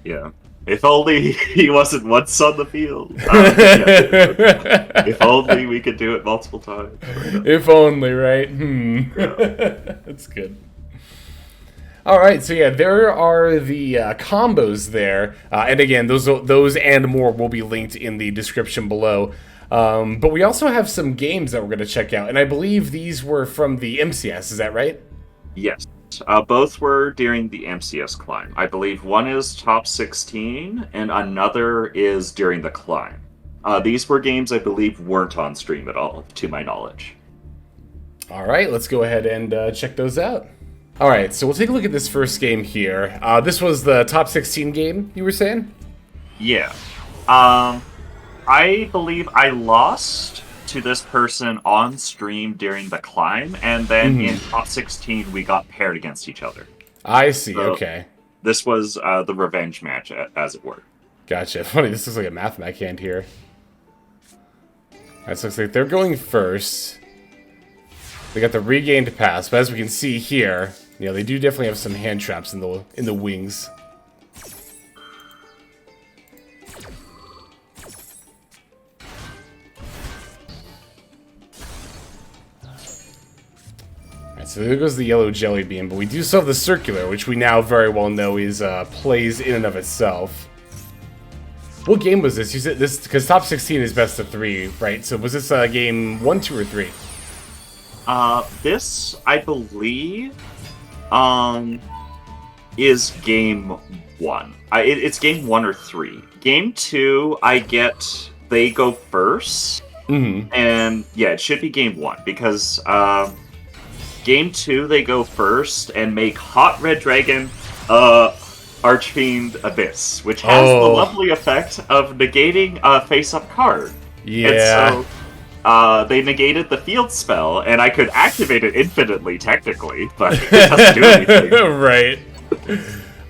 S2: Yeah. If only he wasn't once on the field. If only we could do it multiple times.
S1: If only, right?
S2: Yeah.
S1: That's good. All right, so yeah, there are the combos there, and again, those and more will be linked in the description below. But we also have some games that we're going to check out, and I believe these were from the MCS. Is that right?
S2: Yes. Both were during the MCS climb. I believe one is top 16, and another is during the climb. These were games I believe weren't on stream at all, to my knowledge.
S1: All right, let's go ahead and check those out. All right, so we'll take a look at this first game here. This was the top 16 game, you were saying?
S2: Yeah. I believe I lost to this person on stream during the climb, and then in top 16 we got paired against each other.
S1: I see,
S2: So
S1: okay.
S2: This was the revenge match, as it were.
S1: Gotcha. Funny, this looks like a math mech hand here. Alright, so looks like they're going first. They got the regained pass, but as we can see here, you know, they do definitely have some hand traps in the wings. Alright, so there goes the yellow jelly bean, but we do still have the circular, which we now very well know is plays in and of itself. What game was this? You said this because top 16 is best of 3, right? So was this game 1, 2, or 3?
S2: This, I believe, is game 1. It's game 1 or 3. Game 2, they go first. And yeah, it should be game 1 because game 2 they go first and make Hot Red Dragon Archfiend Abyss, which has the lovely effect of negating a face-up card.
S1: Yeah.
S2: And so they negated the field spell, and I could activate it infinitely, technically, but it doesn't do anything.
S1: Right.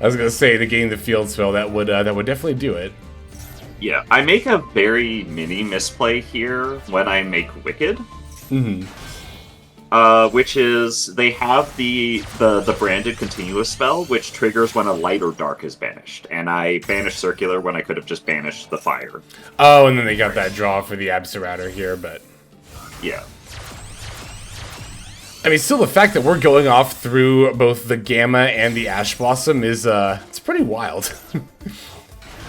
S1: I was gonna say to gain the field spell, that would definitely do it.
S2: Yeah, I make a very mini misplay here when I make Wicked. Which is, they have the branded continuous spell, which triggers when a light or dark is banished. And I banished Circular when I could have just banished the fire.
S1: Oh, and then they got that draw for the Absolouter here, but...
S2: Yeah.
S1: I mean, still the fact that we're going off through both the Gamma and the Ash Blossom is, it's pretty wild.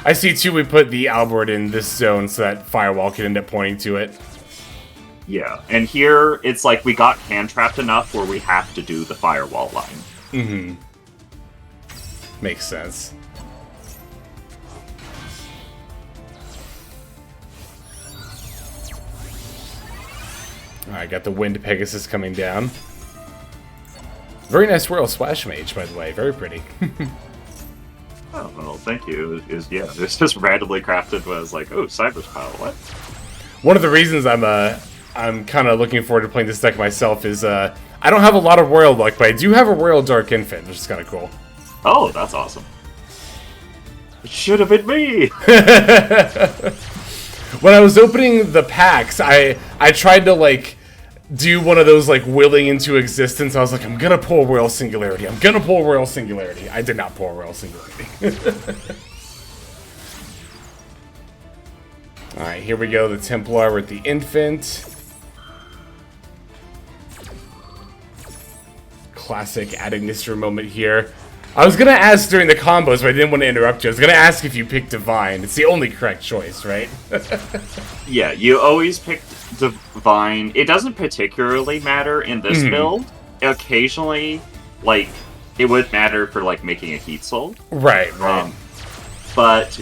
S1: I see, too, we put the Albert in this zone so that Firewall can end up pointing to it.
S2: Yeah, and here, it's like we got hand-trapped enough where we have to do the Firewall line.
S1: Makes sense. Alright, got the Wind Pegasus coming down. Very nice Royal Splash Mage, by the way. Very pretty.
S2: Oh, well, thank you. It's just randomly crafted was like, oh, Cyber's Pile, what?
S1: One of the reasons I'm kind of looking forward to playing this deck myself is, I don't have a lot of Royal luck, but I do have a Royal Dark Infant, which is kind of cool.
S2: Oh, that's awesome. It should have been me!
S1: When I was opening the packs, I tried to, like, do one of those, like, willing into existence. I was like, I'm gonna pull Royal Singularity. I'm gonna pull Royal Singularity. I did not pull Royal Singularity. Alright, here we go. The Templar with the Infant. Classic Adagnister moment here. I was gonna ask during the combos, but I didn't want to interrupt you. I was gonna ask if you picked Divine. It's the only correct choice, right?
S2: Yeah, you always pick Divine. It doesn't particularly matter in this build. Occasionally, like, it would matter for, like, making a Heat Soul.
S1: Right.
S2: But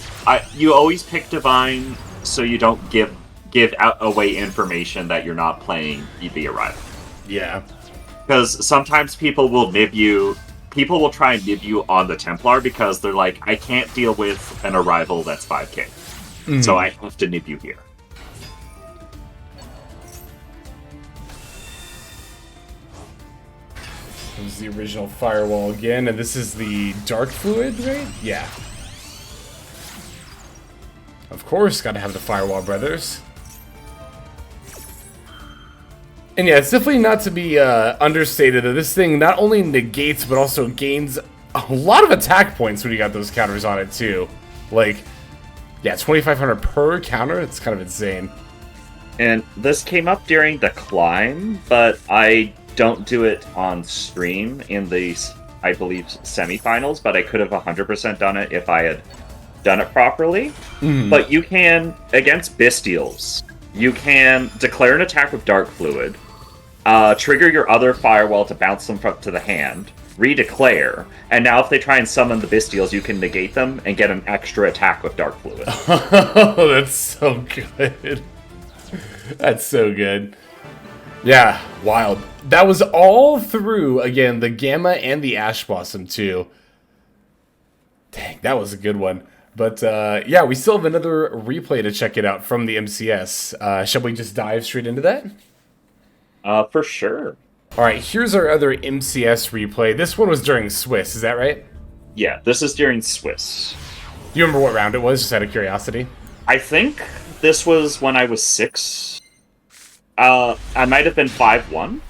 S2: you always pick Divine so you don't give out away information that you're not playing the arrival.
S1: Yeah.
S2: Because sometimes people will nib you. People will try and nib you on the Templar because they're like, I can't deal with an arrival that's 5k, so I have to nib you here.
S1: This is the original firewall again, and this is the dark fluid, right? Yeah. Of course, gotta have the firewall brothers. And yeah, it's definitely not to be understated that this thing not only negates, but also gains a lot of attack points when you got those counters on it, too. Like, yeah, 2,500 per counter, it's kind of insane.
S2: And this came up during the climb, but I don't do it on stream in the, I believe, semifinals, but I could have 100% done it if I had done it properly. But you can, against Bestials, you can declare an attack with Dark Fluid, trigger your other Firewall to bounce them up to the hand, redeclare, and now if they try and summon the Bestials, you can negate them and get an extra attack with Dark Fluid.
S1: Oh, that's so good. That's so good. Yeah, wild. That was all through, again, the Gamma and the Ash Blossom, too. Dang, that was a good one. But, yeah, we still have another replay to check it out from the MCS. Shall we just dive straight into that?
S2: For sure.
S1: All right, here's our other MCS replay. This one was during Swiss, is that right?
S2: Yeah, this is during Swiss.
S1: Do you remember what round it was, just out of curiosity?
S2: I think this was when I was 6. I might have been 5-1.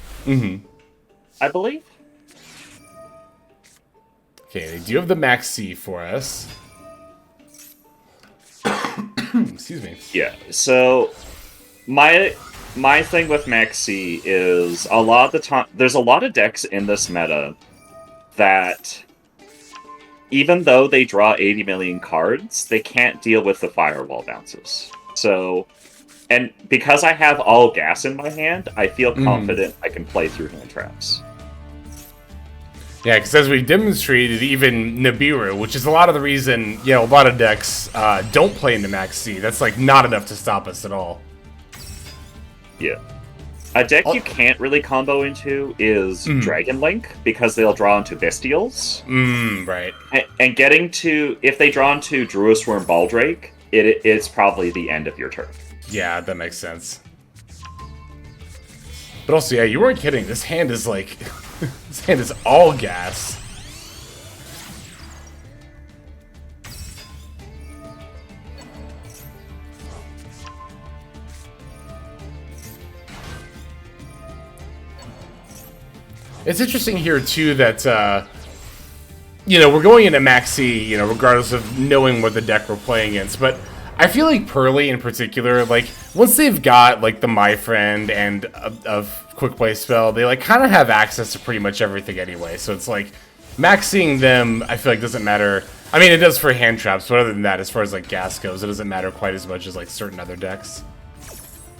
S2: I believe.
S1: Okay, do you have the Maxx for us? Excuse me.
S2: Yeah, so my thing with Maxx is a lot of the time there's a lot of decks in this meta that even though they draw 80 million cards, they can't deal with the firewall bounces. So, and because I have all gas in my hand, I feel confident I can play through hand traps.
S1: Yeah, because as we demonstrated, even Nibiru, which is a lot of the reason, you know, a lot of decks don't play into Maxx, that's like not enough to stop us at all.
S2: Yeah. A deck you can't really combo into is Dragon Link, because they'll draw into Bestials.
S1: Right.
S2: And getting to, if they draw into Druisworm Baldrake, it's probably the end of your turn.
S1: Yeah, that makes sense. But also, yeah, you weren't kidding. This hand is like... this hand is all gas. It's interesting here, too, that, you know, we're going into Maxx, you know, regardless of knowing what the deck we're playing against, but I feel like Purrely in particular, like, once they've got, like, the My Friend and a quick play spell, they, like, kind of have access to pretty much everything anyway, so it's like, maxing them, I feel like, doesn't matter. I mean, it does for hand traps, but other than that, as far as, like, gas goes, it doesn't matter quite as much as, like, certain other decks.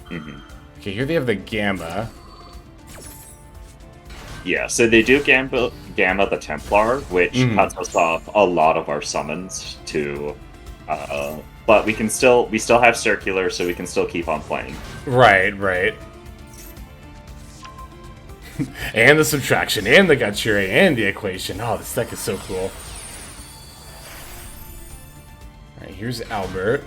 S1: Okay, here they have the Gamma.
S2: Yeah, so they do Gamma the Templar, which cuts us off a lot of our summons to... but we still have Circular, so we can still keep on playing.
S1: Right, right. And the Subtraction, and the Gachire, and the Equation. Oh, this deck is so cool. Alright, here's Albert.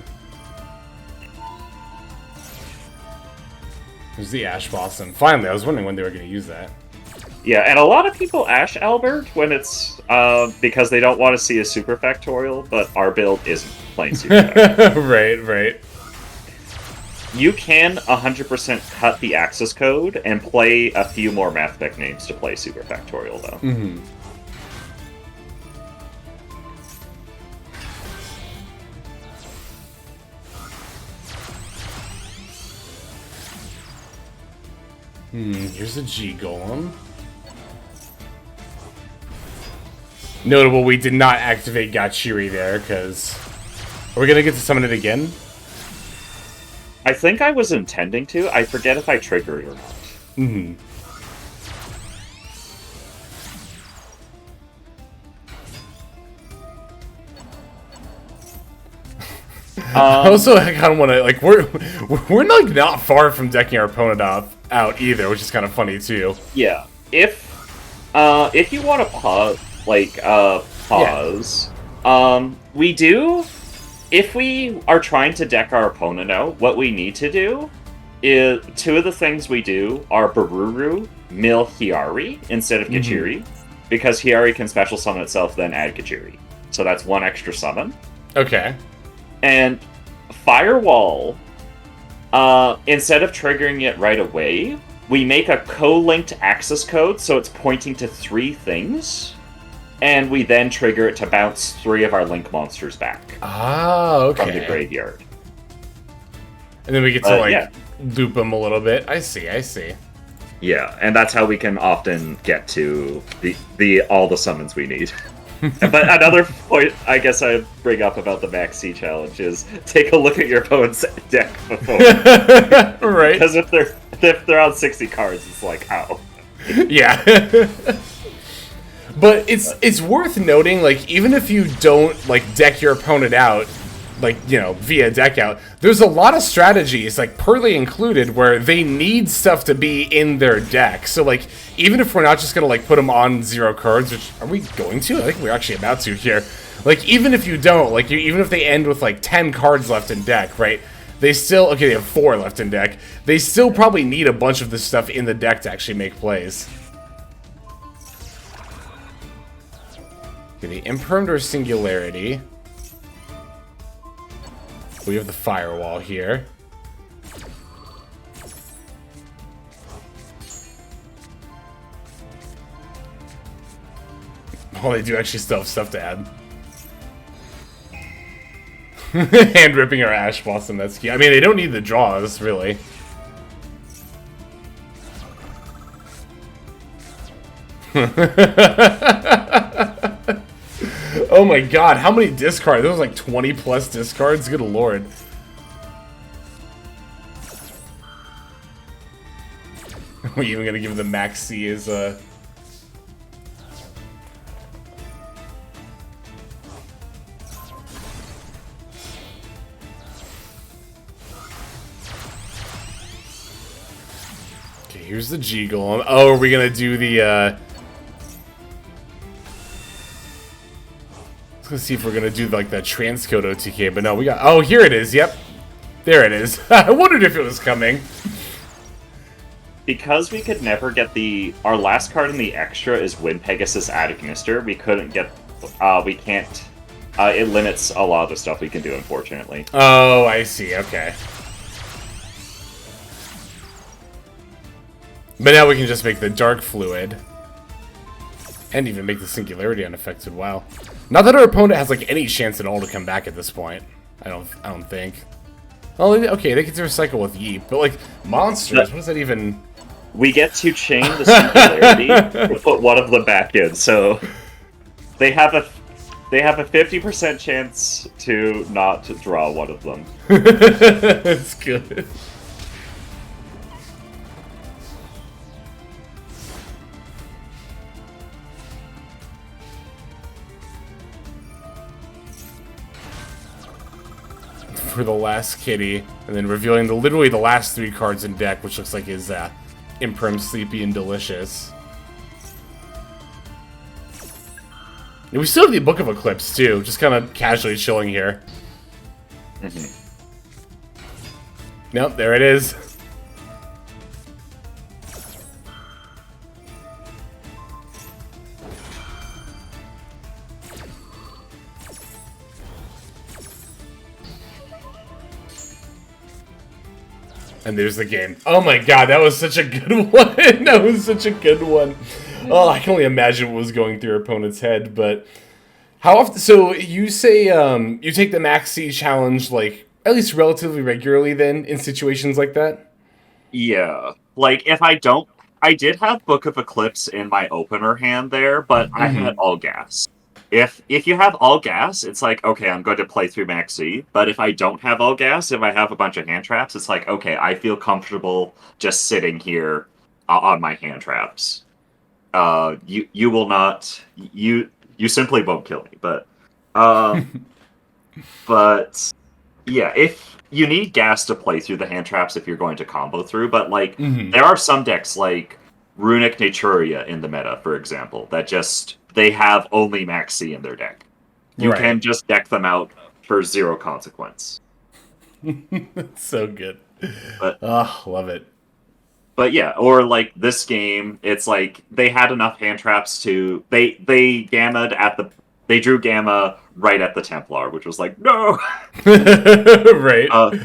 S1: Here's the Ash Blossom. Finally, I was wondering when they were going to use that.
S2: Yeah, and a lot of people Ash Albert when it's because they don't want to see a Super Factorial, but our build isn't playing Super Factorial.
S1: Right, right.
S2: You can 100% cut the access code and play a few more Mathmech names to play Super Factorial, though.
S1: Here's a G-Golem. Notable, we did not activate Gachiri there, because... Are we going to get to summon it again?
S2: I think I was intending to. I forget if I trigger it or not.
S1: Also, I kind of want to like we're not far from decking our opponent out either, which is kind of funny too.
S2: Yeah, if you want to pause, we do. If we are trying to deck our opponent out, what we need to do is two of the things we do are Bururu, mill Hiyari instead of Kachiri, because Hiyari can special summon itself, then add Kachiri. So that's one extra summon.
S1: Okay.
S2: And Firewall, instead of triggering it right away, we make a co-linked access code, so it's pointing to 3 things, and we then trigger it to bounce 3 of our link monsters back.
S1: Ah, okay.
S2: From the graveyard.
S1: And then we get to, loop them a little bit. I see.
S2: Yeah, and that's how we can often get to all the summons we need. But another point I guess I'd bring up about the Maxx challenge is take a look at your opponent's deck before.
S1: Right.
S2: Because if they're on 60 cards, it's like, how?
S1: Yeah. But it's worth noting, like, even if you don't, like, deck your opponent out, like, you know, via deck out, there's a lot of strategies, like Purrely included, where they need stuff to be in their deck. So, like, even if we're not just gonna, like, put them on 0 cards, which, are we going to? I think we're actually about to here. Like, even if you don't, like, even if they end with, like, 10 cards left in deck, right? They still, okay, they have 4 left in deck. They still probably need a bunch of this stuff in the deck to actually make plays. Okay, the Impermed or Singularity. We have the Firewall here. Oh, they do actually still have stuff to add. Hand ripping our Ash Blossom, that's key. I mean, they don't need the draws, really. Oh my god, how many discards? There was like 20 plus discards? Good lord. Are we even gonna give the Maxx as a... Okay, here's the G Golem. Oh, are we gonna do the, Let's see if we're gonna do like the transcode OTK, but no, we got. Oh, here it is. Yep, there it is. I wondered if it was coming.
S2: Because we could never get our last card in the extra is Wind Pegasus Adagnister. We couldn't get. We can't. It limits a lot of the stuff we can do, unfortunately.
S1: Oh, I see. Okay. But now we can just make the Dark Fluid. And even make the Singularity unaffected. Wow. Not that our opponent has like any chance at all to come back at this point. I don't think. Oh, okay, they get to recycle with Yeep, but like monsters, what does that even?
S2: We get to chain the Singularity to put one of them back in, so they have a 50% chance to not draw one of them.
S1: That's good. For the last kitty, and then revealing literally the last 3 cards in deck, which looks like is Imprim, Sleepy, and Delicious. And we still have the Book of Eclipse too, just kind of casually chilling here. Nope, there it is. And there's the game. Oh my god, that was such a good one. That was such a good one. Oh, I can only imagine what was going through your opponent's head, but how often? So you say you take the Maxx challenge like at least relatively regularly then in situations like that?
S2: Yeah. Like if I did have Book of Eclipse in my opener hand there, but I had all gas. If you have all gas, it's like, okay, I'm going to play through Maxx. But if I don't have all gas, if I have a bunch of hand traps, it's like, okay, I feel comfortable just sitting here on my hand traps. You will not, you simply won't kill me. But Yeah, if you need gas to play through the hand traps if you're going to combo through, but like
S1: Hmm.
S2: there are some decks like Runic Naturia in the meta, for example, that just they have only Maxx in their deck. You can
S1: Right.
S2: just deck them out for zero consequence.
S1: That's so good.
S2: But
S1: Oh, love it.
S2: but yeah, or like this game, it's like they had enough hand traps to they gammaed at the they drew gamma right at the Templar, which was like no.
S1: Right.
S2: Uh,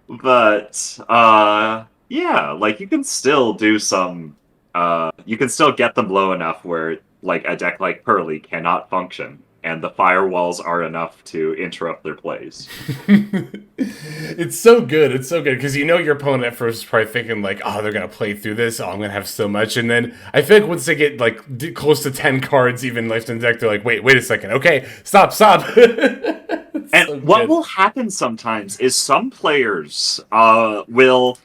S2: but yeah, like you can still do some you can still get them low enough where like a deck like Purrely cannot function and the firewalls are enough to interrupt their plays.
S1: It's so good. It's so good because you know your opponent at first is probably thinking like, "Oh, they're gonna play through this. Oh, I'm gonna have so much." And then I feel like once they get like close to 10 cards, even left in deck, they're like, "Wait a second. Okay, stop." It's
S2: And
S1: so
S2: what
S1: good.
S2: will happen sometimes is some players will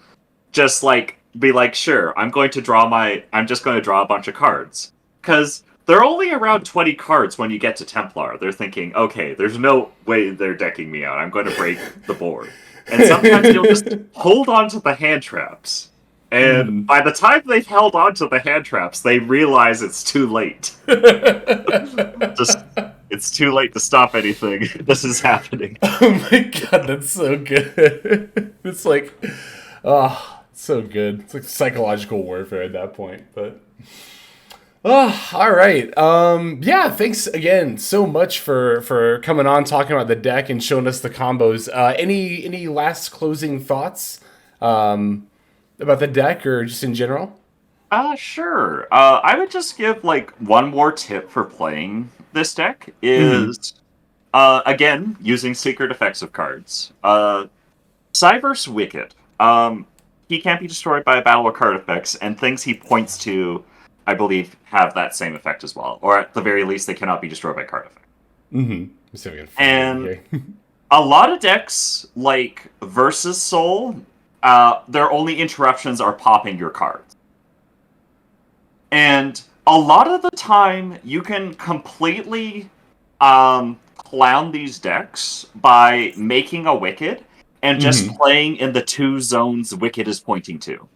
S2: just like be like, sure, I'm just going to draw a bunch of cards. Because they're only around 20 cards when you get to Templar. They're thinking, okay, there's no way they're decking me out. I'm going to break the board. And sometimes you'll just hold on to the hand traps. And
S1: Mhm.
S2: by the time they've held on to the hand traps, they realize it's too late. Just it's too late to stop anything. This is happening.
S1: Oh my god, that's so good. It's like, oh, so good. It's like psychological warfare at that point. But oh, all right. Yeah. Thanks again so much for coming on, talking about the deck, and showing us the combos. Any last closing thoughts about the deck, or just in general?
S2: Sure. I would just give like one more tip for playing this deck
S1: Hmm.
S2: is again using secret effects of cards. Cyber's Wicked. He can't be destroyed by a battle or card effects, and things he points to, I believe, have that same effect as well. Or at the very least, they cannot be destroyed by card effects.
S1: Hmm. Let's see if I can find it
S2: And
S1: here.
S2: a lot of decks, like Versus Soul, their only interruptions are popping your cards. And a lot of the time, you can completely clown these decks by making a Wicked and just
S1: Hmm.
S2: playing in the two zones Wicked is pointing to.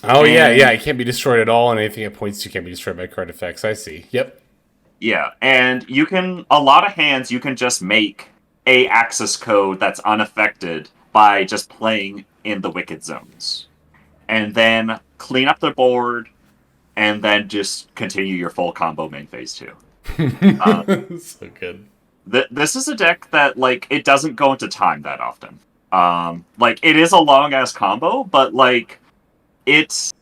S1: Oh yeah.
S2: And
S1: It can't be destroyed at all, and anything it points to can't be destroyed by card effects. I see. Yep.
S2: yeah, and you can, a lot of hands, you can just make a access code that's unaffected by just playing in the Wicked zones. And then clean up the board, and then just continue your full combo main phase 2. Uh,
S1: So good.
S2: this is a deck that like it doesn't go into time that often. Like it is a long ass combo, but like it's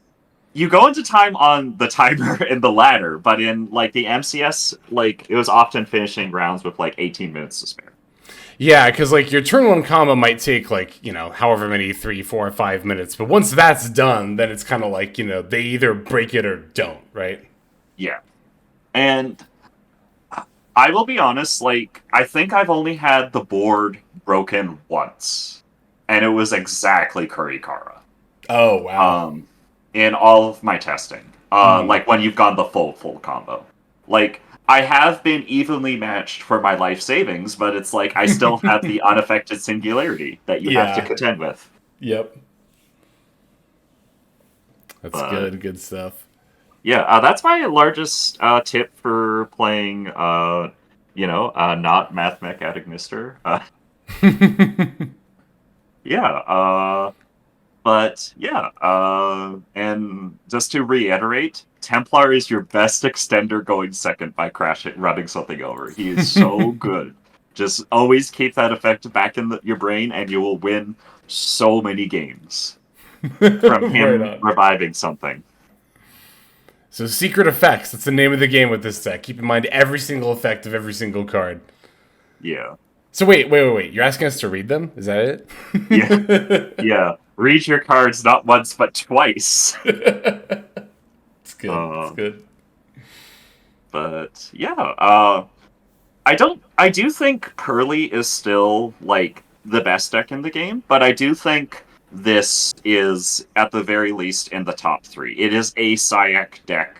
S2: you go into time on the timer in the ladder, but in like the MCS, like it was often finishing rounds with like 18 minutes to spare.
S1: Yeah, because like your turn one combo might take like however many 3, 4, 5 minutes, but once that's done, then it's kind of like they either break it or don't, right?
S2: Yeah, and I will be honest, like I think I've only had the board broken once, and it was exactly Kurikara.
S1: Oh wow.
S2: um, in all of my testing.
S1: Hmm.
S2: Like when you've gone the full combo. Like I have been evenly matched for my life savings, but it's like I still have the unaffected singularity that you have to
S1: Yeah.
S2: contend with.
S1: Yep. That's
S2: But
S1: good. Good stuff.
S2: yeah, that's my largest tip for playing. Not Math Mech Adagnister. Yeah. But yeah, and just to reiterate, Templar is your best extender going second by crashing, running something over. He is so good. Just always keep that effect back in your brain, and you will win so many games from
S1: Right
S2: him
S1: on.
S2: reviving something.
S1: So secret effects. That's the name of the game with this deck. Keep in mind every single effect of every single card.
S2: Yeah,
S1: So wait. You're asking us to read them? Is that
S2: yeah,
S1: it?
S2: yeah. Read your cards not once but twice.
S1: It's good. It's
S2: Uh,
S1: good.
S2: but yeah, I do think Purrely is still like the best deck in the game, but I do think this is at the very least in the top three. It is a Syac deck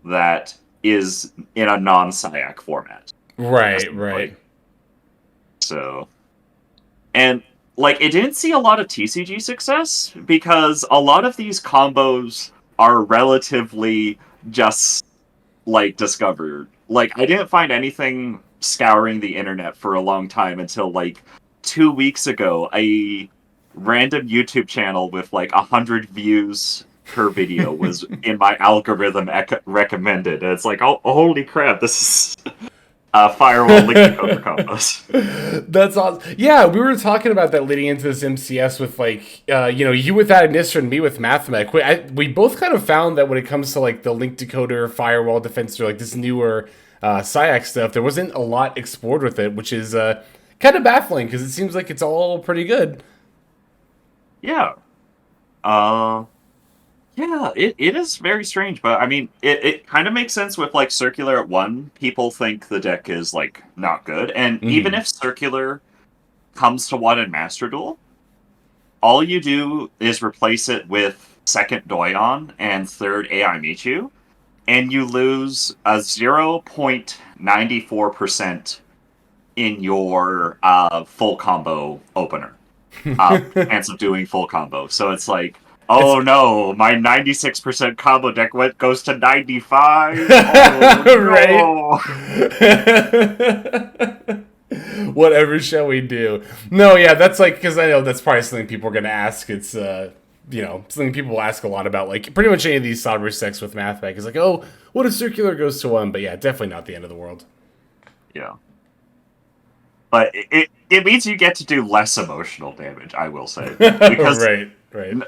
S2: that is in a non-Syac format,
S1: Right.
S2: essentially.
S1: Right.
S2: So And like it didn't see a lot of TCG success because a lot of these combos are relatively just like discovered. Like I didn't find anything scouring the internet for a long time until like 2 weeks ago. A random YouTube channel with like 100 views per video was in my algorithm recommended. And it's like, oh, holy crap, this is firewall link decoder combos.
S1: That's awesome. Yeah, we were talking about that leading into this MCS with like, you with that Nistra and me with MathMech. We both kind of found that when it comes to like the link decoder, firewall defense, or like this newer SciAx stuff, there wasn't a lot explored with it, which is kind of baffling because it seems like it's all pretty good.
S2: Yeah. Yeah, it is very strange, but I mean, it kind of makes sense with like Circular at 1. People think the deck is like not good, and even if Circular comes to 1 in Master Duel, all you do is replace it with second Doyon and third AI Michu, and you lose a 0.94% in your full combo opener. Chance of doing full combo. So it's like, oh no, my 96% combo deck goes to 95. Oh,
S1: right. Whatever shall we do? No, yeah, that's like, because I know that's probably something people are going to ask. It's, something people will ask a lot about. Like, pretty much any of these Sovereign decks with MathMech is like, oh, what if Circular goes to 1? But yeah, definitely not the end of the world.
S2: Yeah. But it means you get to do less emotional damage, I will say. Because
S1: right.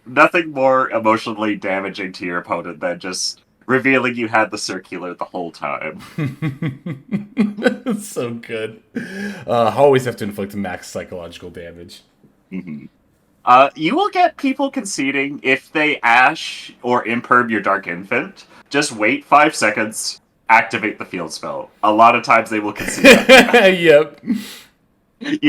S2: nothing more emotionally damaging to your opponent than just revealing you had the Circular the whole time.
S1: That's so good. Always have to inflict max psychological damage.
S2: Mm-hmm. You will get people conceding if they Ash or Imperm your Dark Infant. Just wait 5 seconds. Activate the field spell. A lot of times they will concede.
S1: Yep.
S2: Thank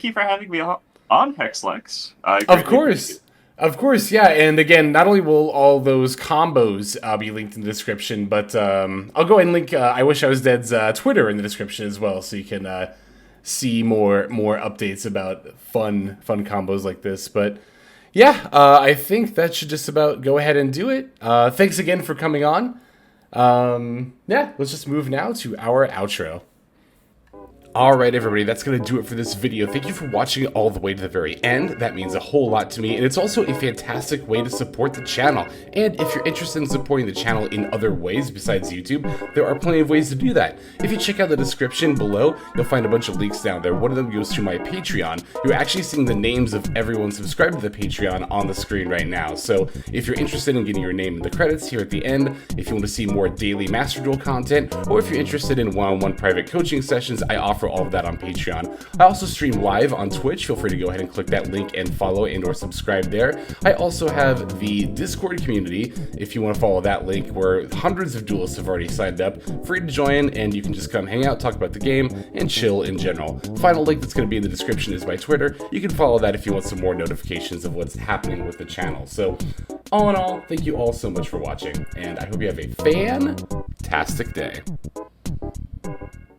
S2: you for having me on Hexlex.
S1: Of course, yeah. And again, not only will all those combos be linked in the description, but I'll go ahead and link IWishIWasDead's Twitter in the description as well, so you can see more updates about fun combos like this. But yeah, I think that should just about go ahead and do it. Thanks again for coming on. Let's just move now to our outro. Alright everybody, that's going to do it for this video. Thank you for watching it all the way to the very end. That means a whole lot to me, and it's also a fantastic way to support the channel. And if you're interested in supporting the channel in other ways besides YouTube, there are plenty of ways to do that. If you check out the description below, you'll find a bunch of links down there. One of them goes to my Patreon. You're actually seeing the names of everyone subscribed to the Patreon on the screen right now. So if you're interested in getting your name in the credits here at the end, if you want to see more daily Master Duel content, or if you're interested in one-on-one private coaching sessions, I offer all of that on Patreon. I also stream live on Twitch. Feel free to go ahead and click that link and follow and or subscribe there. I also have the Discord community. If you want to follow that link, where hundreds of duelists have already signed up, free to join, and you can just come hang out, talk about the game, and chill in general. Final link that's going to be in the description is my Twitter. You can follow that if you want some more notifications of what's happening with the channel. So, all in all, thank you all so much for watching, and I hope you have a fantastic day.